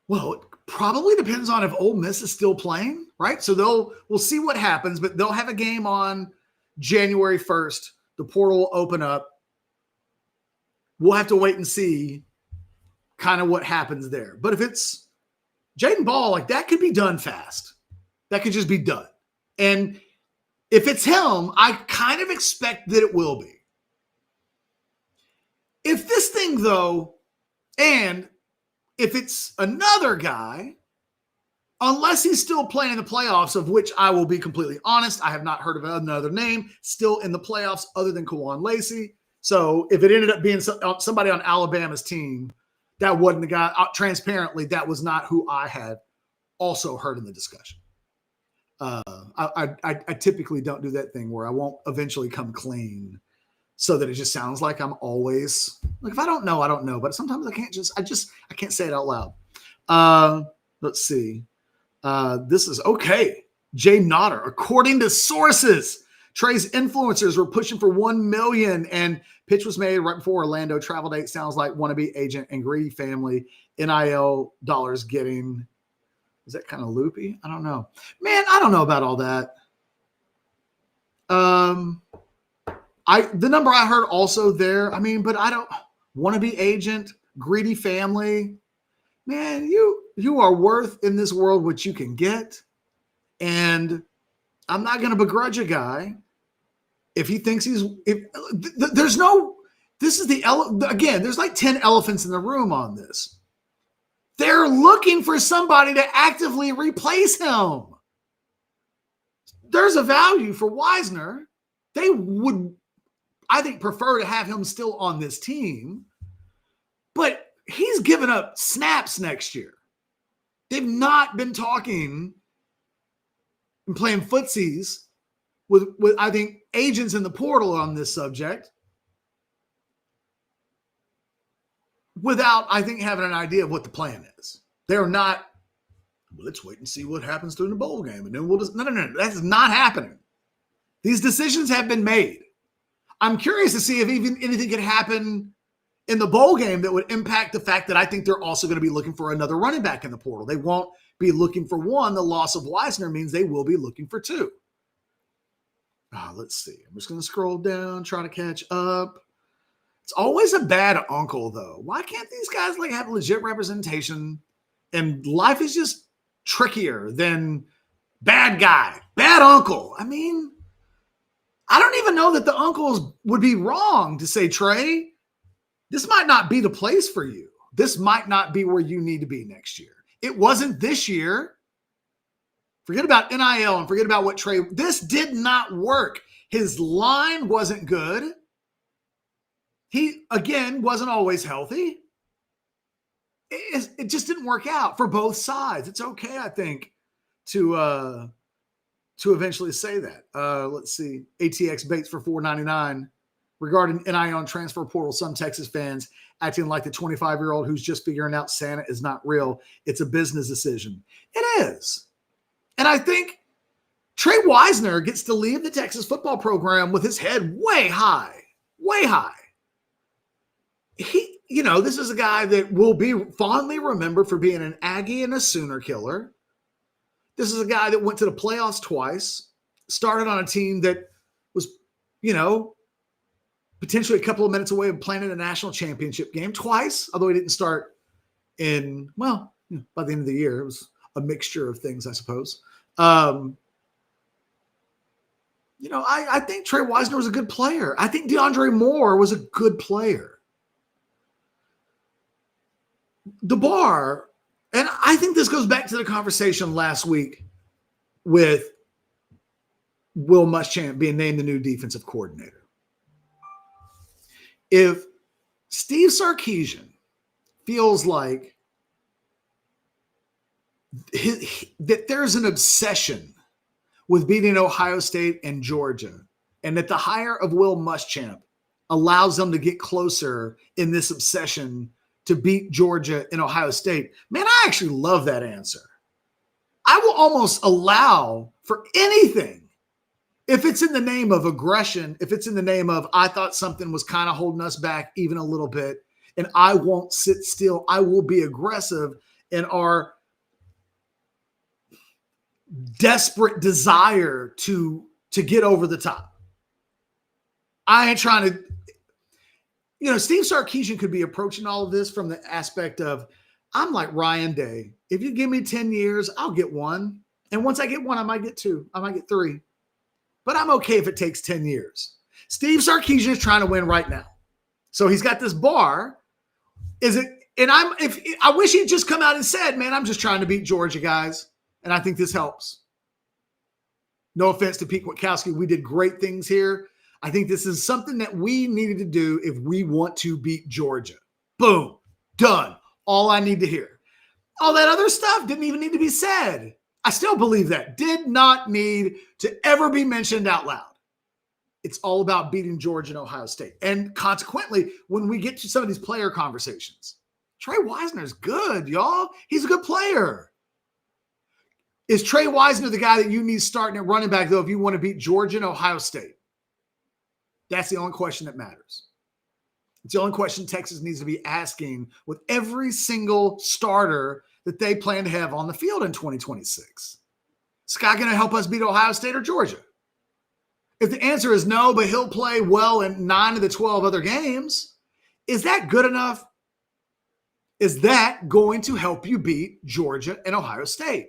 well, probably depends on if Ole Miss is still playing, right? So we'll see what happens, but they'll have a game on January 1st. The portal will open up. We'll have to wait and see kind of what happens there. But if it's Jaden Ball, like that could be done fast. That could just be done. And if it's him, I kind of expect that it will be. If this thing, though, and if it's another guy, unless he's still playing in the playoffs, of which I will be completely honest, I have not heard of another name still in the playoffs other than Kawan Lacey. So if it ended up being somebody on Alabama's team, that wasn't the guy. Transparently, that was not who I had also heard in the discussion. I typically don't do that thing where I won't eventually come clean so that it just sounds like I'm always like, if I don't know, I don't know. But sometimes I can't say it out loud. Let's see. This is okay. Jay Notter, according to sources, Trey's influencers were pushing for 1 million and pitch was made right before Orlando travel date. Sounds like wannabe agent and greedy family NIL dollars getting. Is that kind of loopy? I don't know, man. I don't know about all that. The number I heard also there. I mean, but I don't wannabe agent, greedy family. Man, you are worth in this world what you can get, and I'm not going to begrudge a guy if he thinks there's no. This is again. There's like 10 elephants in the room on this. They're looking for somebody to actively replace him. There's a value for Wisner. They would, I think, prefer to have him still on this team, but he's given up snaps next year. They've not been talking and playing footsies with I think agents in the portal on this subject without, I think, having an idea of what the plan is. They're not, well, let's wait and see what happens during the bowl game. And then we'll just, no. That's not happening. These decisions have been made. I'm curious to see if even anything could happen in the bowl game that would impact the fact that I think they're also going to be looking for another running back in the portal. They won't be looking for one. The loss of Wisner means they will be looking for two. Let's see. I'm just going to scroll down, try to catch up. It's always a bad uncle, though. Why can't these guys like have legit representation? And life is just trickier than bad guy, bad uncle. I mean, I don't even know that the uncles would be wrong to say, Trey, this might not be the place for you. This might not be where you need to be next year. It wasn't this year. Forget about NIL and forget about what Trey, this did not work. His line wasn't good. He, again, wasn't always healthy. It just didn't work out for both sides. It's okay, I think, to eventually say that. Let's see. ATX Bates for $4.99 regarding NIL and transfer portal. Some Texas fans acting like the 25-year-old who's just figuring out Santa is not real. It's a business decision. It is. And I think Trey Wisner gets to leave the Texas football program with his head way high, way high. This is a guy that will be fondly remembered for being an Aggie and a Sooner killer. This is a guy that went to the playoffs twice, started on a team that was, potentially a couple of minutes away of playing in a national championship game twice, although he didn't start by the end of the year. It was a mixture of things, I suppose. I think Trey Wisner was a good player. I think DeAndre Moore was a good player. The bar, and I think this goes back to the conversation last week with Will Muschamp being named the new defensive coordinator. If Steve Sarkisian feels like that there's an obsession with beating Ohio State and Georgia, and that the hire of Will Muschamp allows them to get closer in this obsession to beat Georgia and Ohio State, man, I actually love that answer. I will almost allow for anything if it's in the name of aggression, if it's in the name of I thought something was kind of holding us back even a little bit, and I won't sit still. I will be aggressive in our desperate desire to get over the top. I ain't trying to, Steve Sarkisian could be approaching all of this from the aspect of, I'm like Ryan Day. If you give me 10 years, I'll get one. And once I get one, I might get two. I might get three. But I'm okay if it takes 10 years. Steve Sarkisian is trying to win right now. So he's got this bar. I wish he'd just come out and said, man, I'm just trying to beat Georgia, guys. And I think this helps. No offense to Pete Kwiatkowski. We did great things here. I think this is something that we needed to do if we want to beat Georgia. Boom. Done. All I need to hear. All that other stuff didn't even need to be said. I still believe that. Did not need to ever be mentioned out loud. It's all about beating Georgia and Ohio State. And consequently, when we get to some of these player conversations, Trey Wisner's good, y'all. He's a good player. Is Trey Wisner the guy that you need starting at running back, though, if you want to beat Georgia and Ohio State? That's the only question that matters. It's the only question Texas needs to be asking with every single starter that they plan to have on the field in 2026. Is this guy going to help us beat Ohio State or Georgia? If the answer is no, but he'll play well in 9 of the 12 other games, is that good enough? Is that going to help you beat Georgia and Ohio State?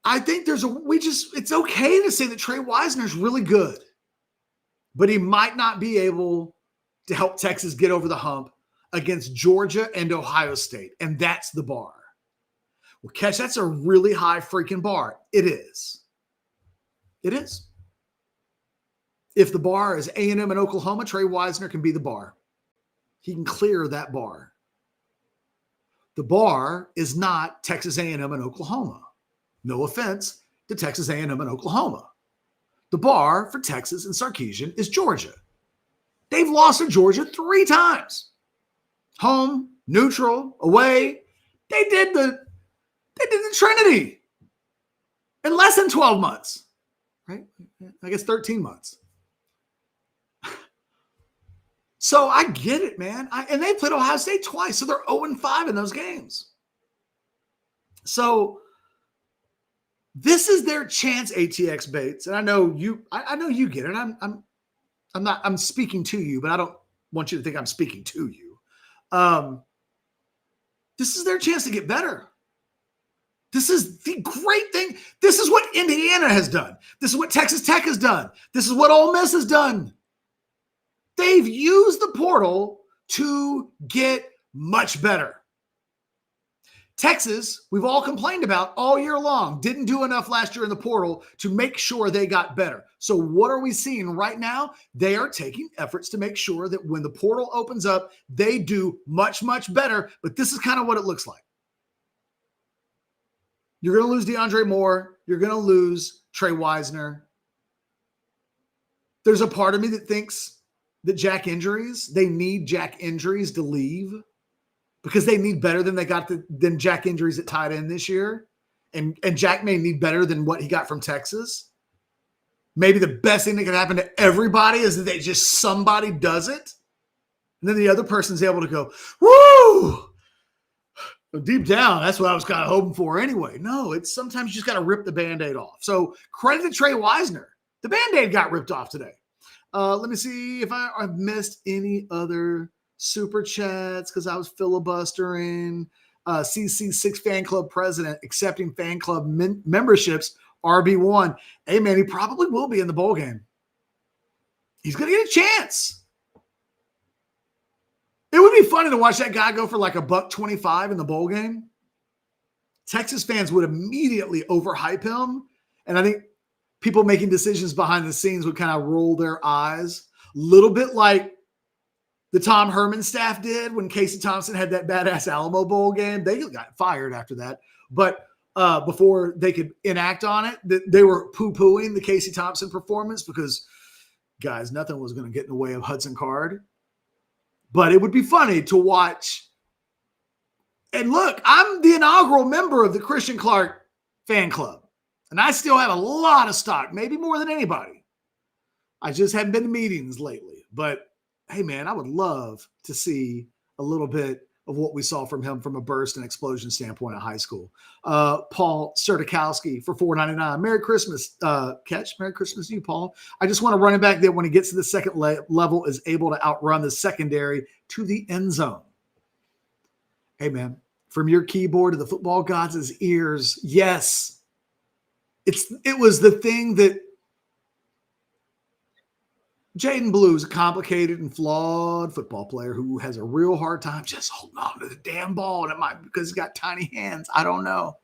I think it's okay to say that Trey Wisner is really good, but he might not be able to help Texas get over the hump against Georgia and Ohio State. And that's the bar. Well, Catch, that's a really high freaking bar. It is. It is. If the bar is A&M and Oklahoma, Trey Wisner can be the bar. He can clear that bar. The bar is not Texas A&M and Oklahoma. No offense to Texas A&M and Oklahoma. The bar for Texas and Sarkisian is Georgia. They've lost to Georgia 3 times. Home, neutral, away. They did the Trinity in less than 12 months. Right? I guess 13 months. So I get it, man. And they played Ohio State twice, so they're 0-5 in those games. So this is their chance, ATX Bates. And I know you get it. I'm speaking to you, but I don't want you to think I'm speaking to you. This is their chance to get better. This is the great thing. This is what Indiana has done. This is what Texas Tech has done. This is what Ole Miss has done. They've used the portal to get much better. Texas, we've all complained about all year long, didn't do enough last year in the portal to make sure they got better. So what are we seeing right now? They are taking efforts to make sure that when the portal opens up, they do much, much better. But this is kind of what it looks like. You're going to lose DeAndre Moore. You're going to lose Trey Wisner. There's a part of me that thinks that they need Jack injuries to leave because they need better than they got than Jack injuries at tight end this year. And Jack may need better than what he got from Texas. Maybe the best thing that could happen to everybody is that somebody does it. And then the other person's able to go, woo! Deep down, that's what I was kind of hoping for anyway. No, it's sometimes you just got to rip the Band-Aid off. So credit to Trey Wisner. The Band-Aid got ripped off today. Let me see if I've missed any other super chats because I was filibustering. CC6 fan club president accepting fan club memberships, RB1. Hey, man, he probably will be in the bowl game. He's going to get a chance. It would be funny to watch that guy go for like $125 in the bowl game. Texas fans would immediately overhype him. And I think people making decisions behind the scenes would kind of roll their eyes. A little bit like the Tom Herman staff did when Casey Thompson had that badass Alamo Bowl game. They got fired after that. But before they could enact on it, they were poo-pooing the Casey Thompson performance because, guys, nothing was going to get in the way of Hudson Card. But it would be funny to watch. And look, I'm the inaugural member of the Christian Clark fan club. And I still have a lot of stock, maybe more than anybody. I just haven't been to meetings lately. But, hey, man, I would love to see a little bit of what we saw from him from a burst and explosion standpoint at high school. Paul Sertikowski for $4.99. Merry Christmas, Catch. Merry Christmas to you, Paul. I just want a running back that when he gets to the second level is able to outrun the secondary to the end zone. Hey, man, from your keyboard to the football gods' ears, yes. It was the thing that Jaden Blue is a complicated and flawed football player who has a real hard time just holding on to the damn ball. And it might be because he's got tiny hands. I don't know.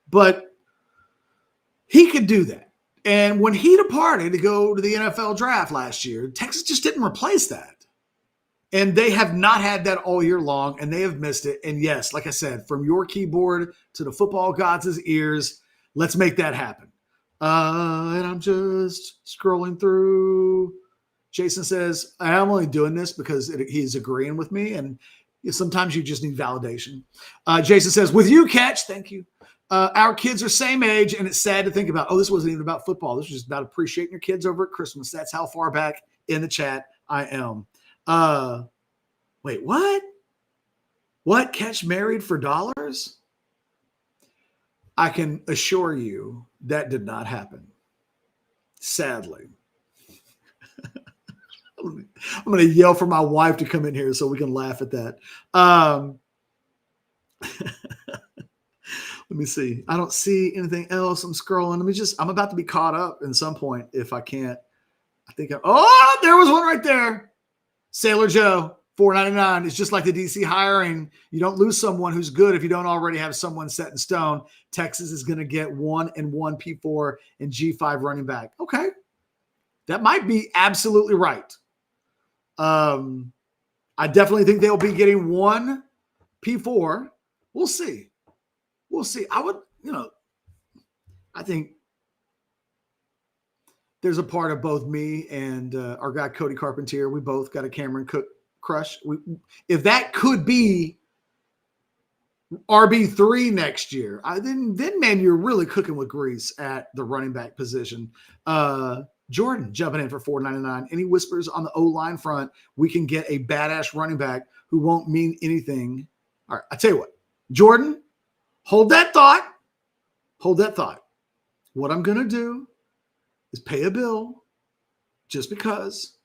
But he could do that. And when he departed to go to the NFL draft last year, Texas just didn't replace that. And they have not had that all year long, and they have missed it. And yes, like I said, from your keyboard to the football gods' ears, let's make that happen. And I'm just scrolling through. Jason says, I'm only doing this because he's agreeing with me. And sometimes you just need validation. Jason says, with you, Catch. Thank you. Our kids are same age, and it's sad to think about. Oh, this wasn't even about football. This was just about appreciating your kids over at Christmas. That's how far back in the chat I am. Wait, what? What? Catch married for dollars? I can assure you that did not happen. Sadly. I'm going to yell for my wife to come in here so we can laugh at that. Let me see. I don't see anything else. I'm scrolling. I'm about to be caught up in some point if I can't. Oh, there was one right there. Sailor Joe. $4.99. It's just like the DC hiring. You don't lose someone who's good if you don't already have someone set in stone. Texas is going to get 1 and 1 P4 and G5 running back. Okay. That might be absolutely right. I definitely think they'll be getting 1 P4. We'll see. I think there's a part of both me and our guy, Cody Carpentier. We both got a Cameron Cook crush. If that could be RB3 next year, then man, you're really cooking with grease at the running back position. Jordan jumping in for $4.99. Any whispers on the O-line front? We can get a badass running back who won't mean anything. All right, I tell you what, Jordan, hold that thought. What I'm going to do is pay a bill just because,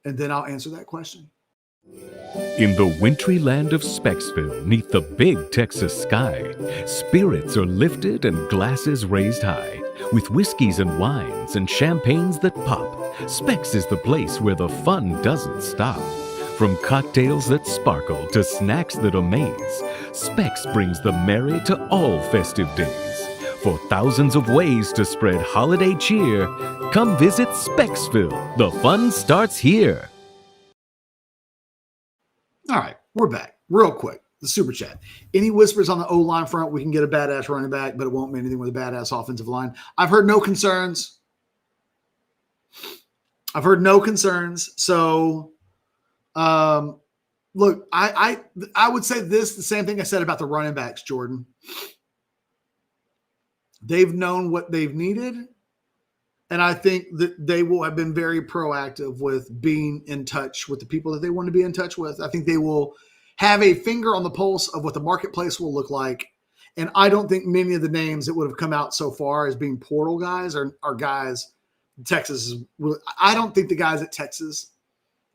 and then I'll answer that question. In the wintry land of Specksville, neath the big Texas sky, spirits are lifted and glasses raised high. With whiskeys and wines and champagnes that pop, Specks is the place where the fun doesn't stop. From cocktails that sparkle to snacks that amaze, Specks brings the merry to all festive days. For thousands of ways to spread holiday cheer, come visit Specksville. The fun starts here. All right, we're back. Real quick, the super chat. Any whispers on the O-line front? We can get a badass running back, but it won't mean anything with a badass offensive line. I've heard no concerns. So, look, I would say the same thing I said about the running backs, Jordan. They've known what they've needed. And I think that they will have been very proactive with being in touch with the people that they want to be in touch with. I think they will have a finger on the pulse of what the marketplace will look like. And I don't think many of the names that would have come out so far as being portal guys are guys Texas. I don't think the guys at Texas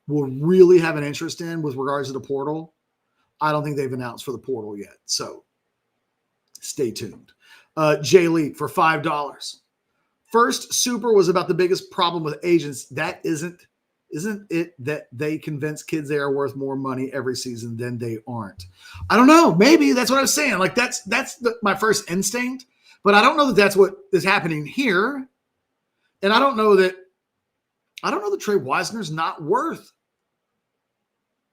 will really have an interest in with regards to the portal. I don't think they've announced for the portal yet. So stay tuned. Jay Lee for $5. First super was about the biggest problem with agents. That isn't it that they convince kids they are worth more money every season than they aren't? I don't know. Maybe that's what I was saying. Like that's my first instinct, but I don't know that that's what is happening here. And I don't know that Trey Wisner's not worth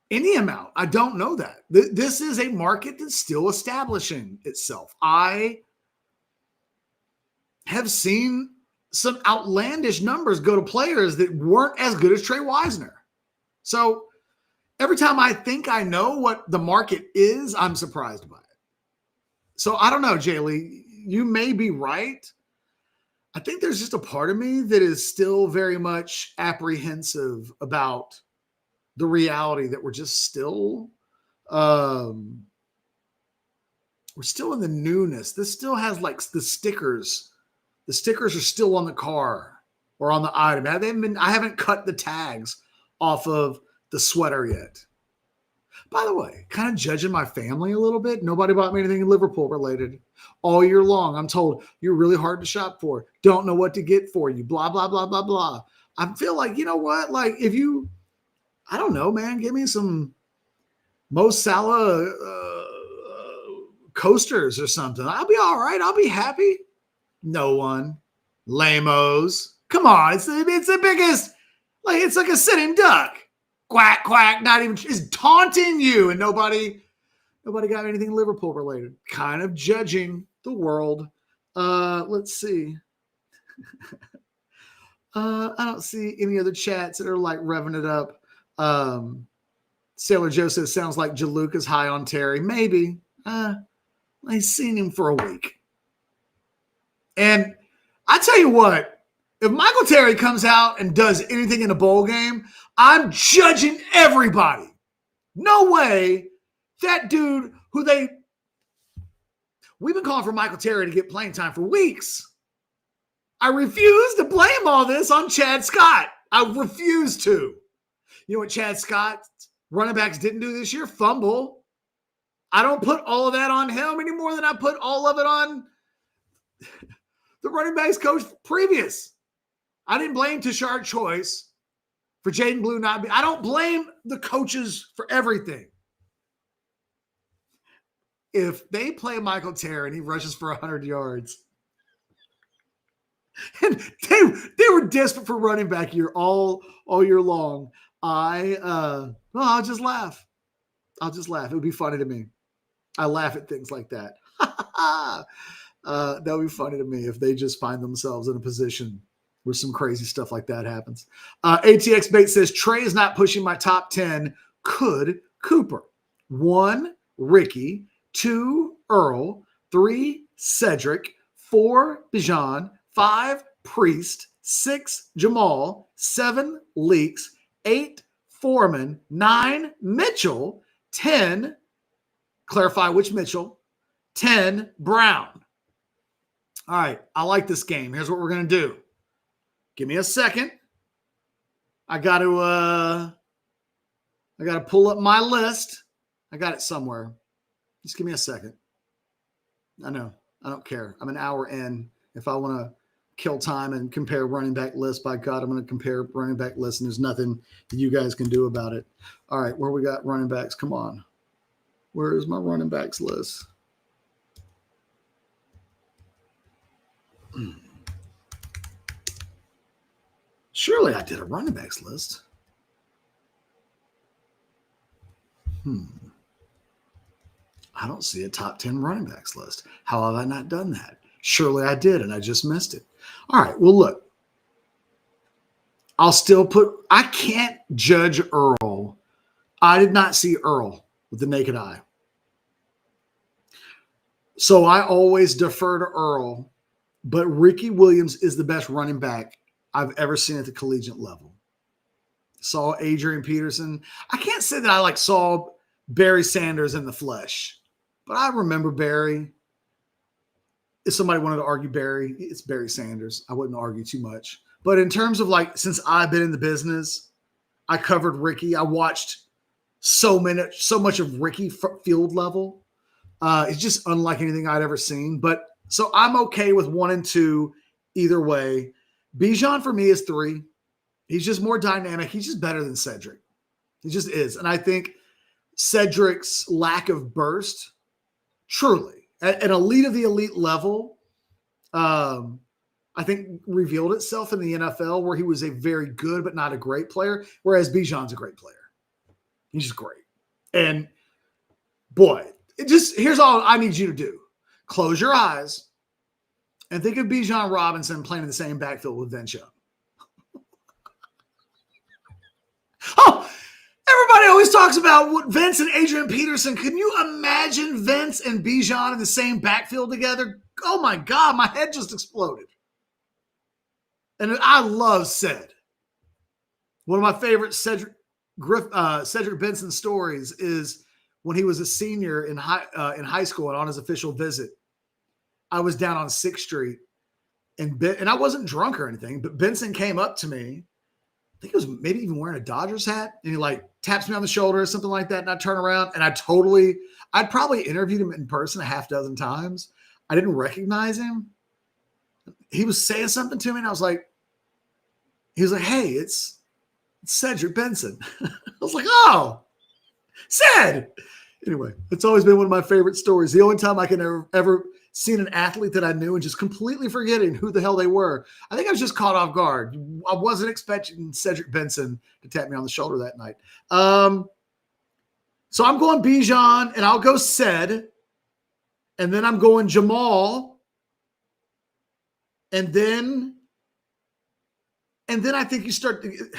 any amount. I don't know that. This is a market that's still establishing itself. I have seen some outlandish numbers go to players that weren't as good as Trey Wisner. So every time I think I know what the market is, I'm surprised by it. So I don't know, Jay Lee, you may be right. I think there's just a part of me that is still very much apprehensive about the reality that we're just still We're still in the newness. This still has like the stickers. The stickers are still on the car or on the item. I haven't cut the tags off of the sweater yet. By the way, kind of judging my family a little bit. Nobody bought me anything Liverpool related all year long. I'm told you're really hard to shop for. Don't know what to get for you. Blah, blah, blah, blah, blah. I feel like, you know what? Like if you, I don't know, man, give me some Mo Salah coasters or something. I'll be all right. I'll be happy. No one. Lamos. Come on. It's the biggest. Like it's like a sitting duck. Quack, quack. Not even is taunting you, and nobody got anything Liverpool related. Kind of judging the world. Let's see. I don't see any other chats that are like revving it up. Sailor Joe says sounds like Jaluka's high on Terry. Maybe. I've seen him for a week. And I tell you what, if Michael Terry comes out and does anything in a bowl game, I'm judging everybody. No way that dude we've been calling for Michael Terry to get playing time for weeks. I refuse to blame all this on Chad Scott. I refuse to. You know what Chad Scott's running backs didn't do this year? Fumble. I don't put all of that on him any more than I put all of it on the running backs coach previous. I didn't blame Tashard Choice for Jaden Blue not being. I don't blame the coaches for everything. If they play Michael Terry and he rushes for 100 yards, and they were desperate for running back year all year long, I'll just laugh. I'll just laugh. It would be funny to me. I laugh at things like that. That would be funny to me if they just find themselves in a position where some crazy stuff like that happens. ATX Bait says, Trey is not pushing my top 10. Could Cooper? 1, Ricky. 2, Earl. 3, Cedric. 4, Bijan. 5, Priest. 6, Jamal. 7, Leaks. 8, Foreman. 9, Mitchell. 10, clarify which Mitchell. 10, Brown. All right, I like this game. Here's what we're going to do. Give me a second. I got to pull up my list. I got it somewhere. Just give me a second. I know. I don't care. I'm an hour in. If I want to kill time and compare running back lists, by God, I'm going to compare running back lists, and there's nothing that you guys can do about it. All right, where we got running backs? Come on. Where is my running backs list? Surely I did a running backs list. I don't see a top 10 running backs list. How have I not done that? Surely I did, and I just missed it. All right, well, look. I can't judge Earl. I did not see Earl with the naked eye. So I always defer to Earl, but Ricky Williams is the best running back I've ever seen at the collegiate level. Saw Adrian Peterson. I can't say that I saw Barry Sanders in the flesh, but I remember Barry. If somebody wanted to argue Barry, it's Barry Sanders. I wouldn't argue too much. But in terms of since I've been in the business, I covered Ricky. I watched so much of Ricky field level. It's just unlike anything I'd ever seen. But so I'm okay with 1 and 2 either way. Bijan for me is 3. He's just more dynamic. He's just better than Cedric. He just is. And I think Cedric's lack of burst, truly, at an elite of the elite level, I think revealed itself in the NFL, where he was a very good but not a great player, whereas Bijan's a great player. He's just great. And boy, here's all I need you to do. Close your eyes and think of Bijan Robinson playing in the same backfield with Vince Young. Oh, everybody always talks about what Vince and Adrian Peterson. Can you imagine Vince and Bijan in the same backfield together? Oh my God, my head just exploded. And I love Ced. One of my favorite Cedric Benson stories is when he was a senior in high school and on his official visit. I was down on 6th Street, and I wasn't drunk or anything, but Benson came up to me. I think he was maybe even wearing a Dodgers hat, and he like taps me on the shoulder or something like that, and I turn around, and I'd probably interviewed him in person a half dozen times. I didn't recognize him. He was saying something to me, and he was like, "Hey, it's Cedric Benson." I was like, "Oh, Ced." Anyway, it's always been one of my favorite stories. The only time I can ever seen an athlete that I knew and just completely forgetting who the hell they were. I think I was just caught off guard. I wasn't expecting Cedric Benson to tap me on the shoulder that night. So I'm going Bijan, and I'll go Ced, and then I'm going Jamal, and then I think you start to.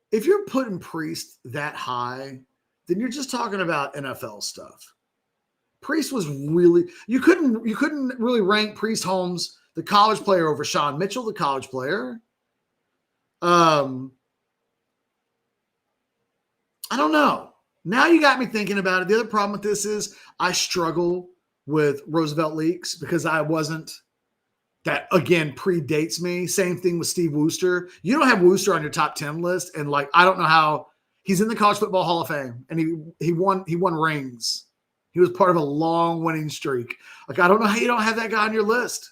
If you're putting Priest that high, then you're just talking about NFL stuff. Priest was really you couldn't really rank Priest Holmes, the college player, over Sean Mitchell, the college player. I don't know. Now you got me thinking about it. The other problem with this is I struggle with Roosevelt Leaks because I wasn't. That, again, predates me. Same thing with Steve Wooster. You don't have Wooster on your top 10 list, and I don't know how he's in the College Football Hall of Fame, and he won rings. He was part of a long winning streak. I don't know how you don't have that guy on your list.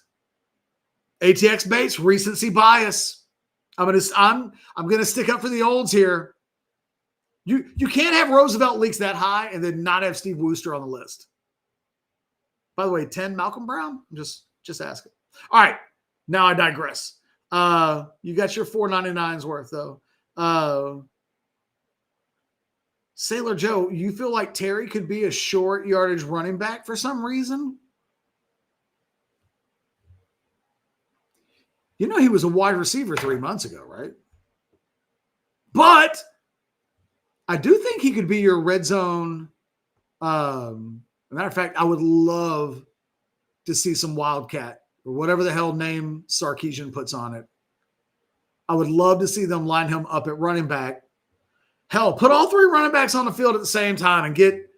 ATX Bates, recency bias. I'm gonna stick up for the olds here. You can't have Roosevelt Leaks that high and then not have Steve Wooster on the list. By the way, 10 Malcolm Brown? I'm just asking. All right, now I digress. You got your $4.99's worth, though. Sailor Joe, you feel like Terry could be a short yardage running back for some reason? You know he was a wide receiver 3 months ago, right? But I do think he could be your red zone. Matter of fact, I would love to see some Wildcat or whatever the hell name Sarkisian puts on it. I would love to see them line him up at running back. Hell, put all 3 running backs on the field at the same time and get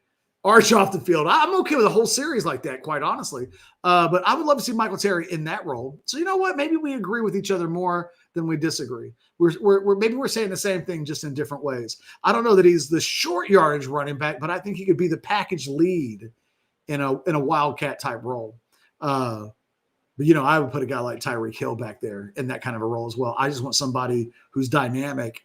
Arch off the field. I'm okay with a whole series like that, quite honestly. But I would love to see Michael Terry in that role. So you know what? Maybe we agree with each other more than we disagree. Maybe we're saying the same thing just in different ways. I don't know that he's the short yardage running back, but I think he could be the package lead in a Wildcat type role. But, I would put a guy like Tyreek Hill back there in that kind of a role as well. I just want somebody who's dynamic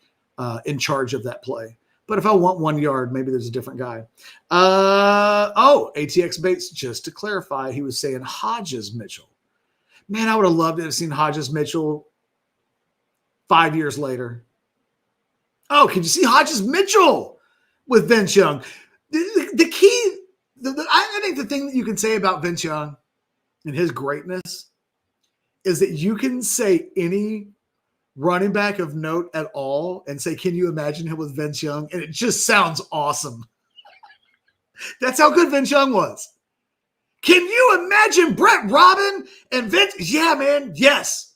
in charge of that play. But if I want 1 yard, maybe there's a different guy. ATX Bates, just to clarify, he was saying Hodges Mitchell. Man, I would have loved to have seen Hodges Mitchell 5 years later. Oh, can you see Hodges Mitchell with Vince Young? The key, I think the thing that you can say about Vince Young and his greatness is that you can say any running back of note at all and say, can you imagine him with Vince Young? And it just sounds awesome. That's how good Vince Young was. Can you imagine Brett Robin and Vince? Yeah, man. Yes.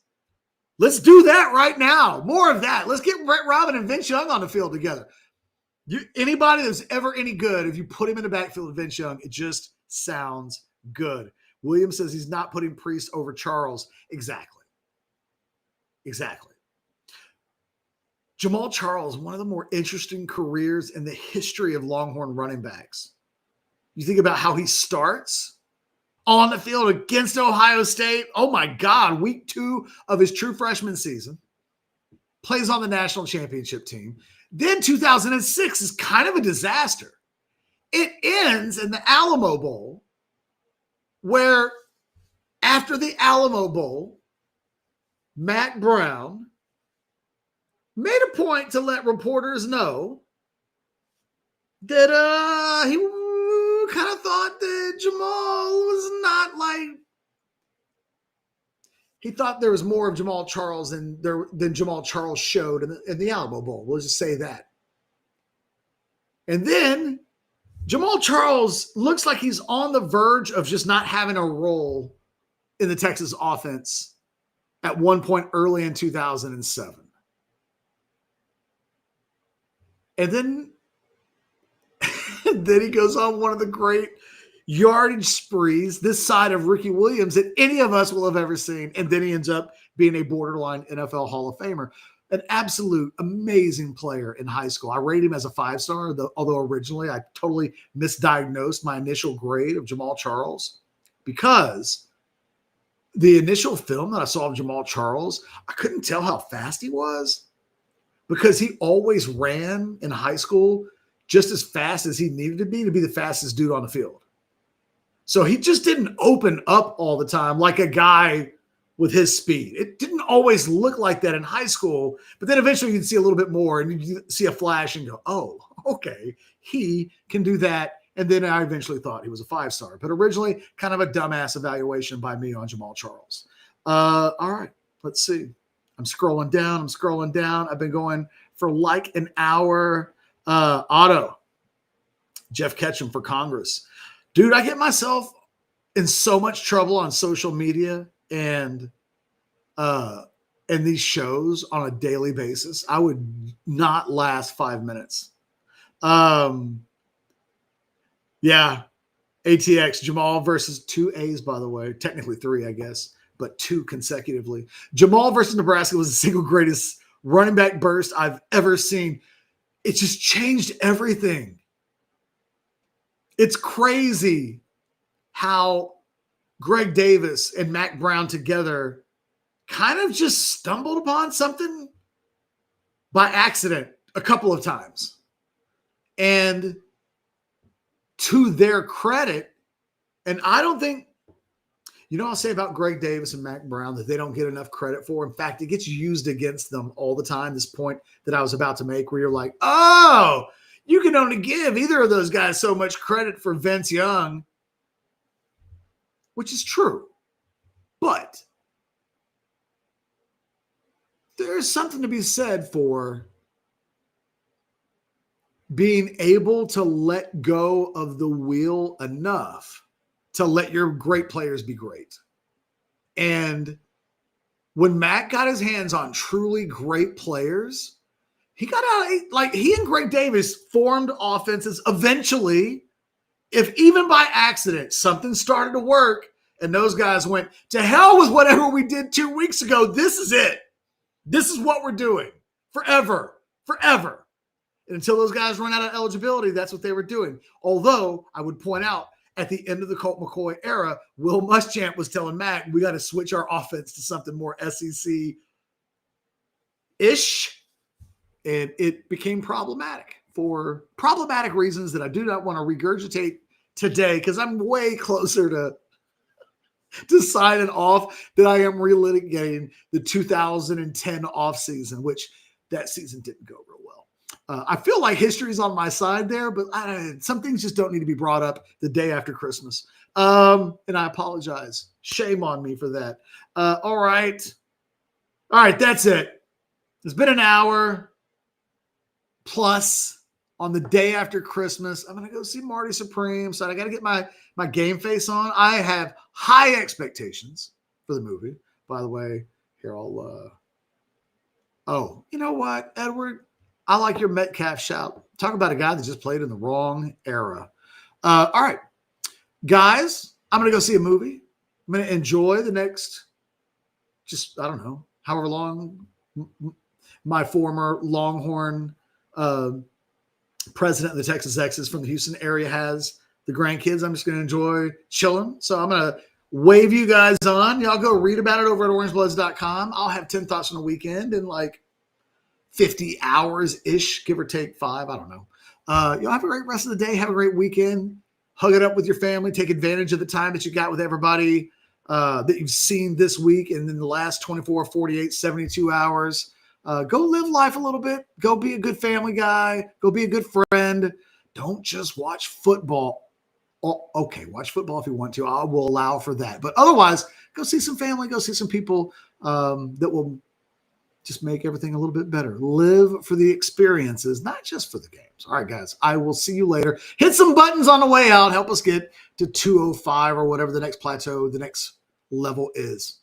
Let's do that right now. More of that. Let's get Brett Robin and Vince Young on the field together. Anybody that's ever any good, if you put him in the backfield with Vince Young, it just sounds good. Williams says he's not putting Priest over Charles. Exactly. Jamal Charles, one of the more interesting careers in the history of Longhorn running backs. You think about how he starts on the field against Ohio State. Oh my God, week 2 of his true freshman season. Plays on the national championship team. Then 2006 is kind of a disaster. It ends in the Alamo Bowl, where after the Alamo Bowl, Matt Brown made a point to let reporters know that he kind of thought that Jamal was not he thought there was more of Jamal Charles than Jamal Charles showed in the Alamo Bowl. We'll just say that. And then Jamal Charles looks like he's on the verge of just not having a role in the Texas offense at one point early in 2007. And then And then he goes on one of the great yardage sprees this side of Ricky Williams that any of us will have ever seen. And then he ends up being a borderline NFL Hall of Famer. An absolute amazing player in high school. I rate him as a 5-star, although originally I totally misdiagnosed my initial grade of Jamal Charles, because the initial film that I saw of Jamal Charles, I couldn't tell how fast he was, because he always ran in high school just as fast as he needed to be the fastest dude on the field. So he just didn't open up all the time like a guy with his speed. It didn't always look like that in high school, but then eventually you'd see a little bit more and you'd see a flash and go, oh, okay, he can do that. And then I eventually thought he was a 5-star, but originally kind of a dumbass evaluation by me on Jamal Charles. All right, let's see. I'm scrolling down. I've been going for like an hour. Otto, Jeff Ketchum for Congress. Dude, I get myself in so much trouble on social media and these shows on a daily basis. I would not last 5 minutes. Yeah, ATX, Jamal versus 2 A's, by the way. Technically 3, I guess, but 2 consecutively. Jamal versus Nebraska was the single greatest running back burst I've ever seen. It just changed everything. It's crazy how Greg Davis and Mac Brown together kind of just stumbled upon something by accident a couple of times. And to their credit, and I don't think, I'll say about Greg Davis and Mac Brown that they don't get enough credit for. In fact, it gets used against them all the time, this point that I was about to make, where you're like, oh, you can only give either of those guys so much credit for Vince Young, which is true. But there's something to be said for being able to let go of the wheel enough to let your great players be great. And when Matt got his hands on truly great players, he got out, like he and Greg Davis formed offenses eventually, if even by accident, something started to work and those guys went, to hell with whatever we did 2 weeks ago. This is it. This is what we're doing forever. And until those guys run out of eligibility, that's what they were doing. Although I would point out, at the end of the Colt McCoy era, Will Muschamp was telling Mac, we got to switch our offense to something more SEC-ish. And it became problematic for problematic reasons that I do not want to regurgitate today, because I'm way closer to signing off than I am relitigating the 2010 offseason, which that season didn't go real well. I feel like history's on my side there, but some things just don't need to be brought up the day after Christmas. And I apologize. Shame on me for that. All right, that's it. It's been an hour plus on the day after Christmas. I'm going to go see Marty Supreme, so I got to get my game face on. I have high expectations for the movie. By the way, here I'll oh, you know what, Edward? I like your Metcalf shout. Talk about a guy that just played in the wrong era. All right, guys, I'm going to go see a movie. I'm going to enjoy the next, just, I don't know, however long my former Longhorn president of the Texas Exes from the Houston area has the grandkids. I'm just going to enjoy chilling. So I'm going to wave you guys on. Y'all go read about it over at orangebloods.com. I'll have 10 thoughts on the weekend in like 50 hours-ish, give or take 5. I don't know. Y'all have a great rest of the day. Have a great weekend. Hug it up with your family. Take advantage of the time that you got with everybody that you've seen this week and in the last 24, 48, 72 hours. Go live life a little bit. Go be a good family guy. Go be a good friend. Don't just watch football. Oh, okay, watch football if you want to. I will allow for that. But otherwise, go see some family. Go see some people that will just make everything a little bit better. Live for the experiences, not just for the games. All right, guys, I will see you later. Hit some buttons on the way out. Help us get to 205 or whatever the next plateau, the next level is.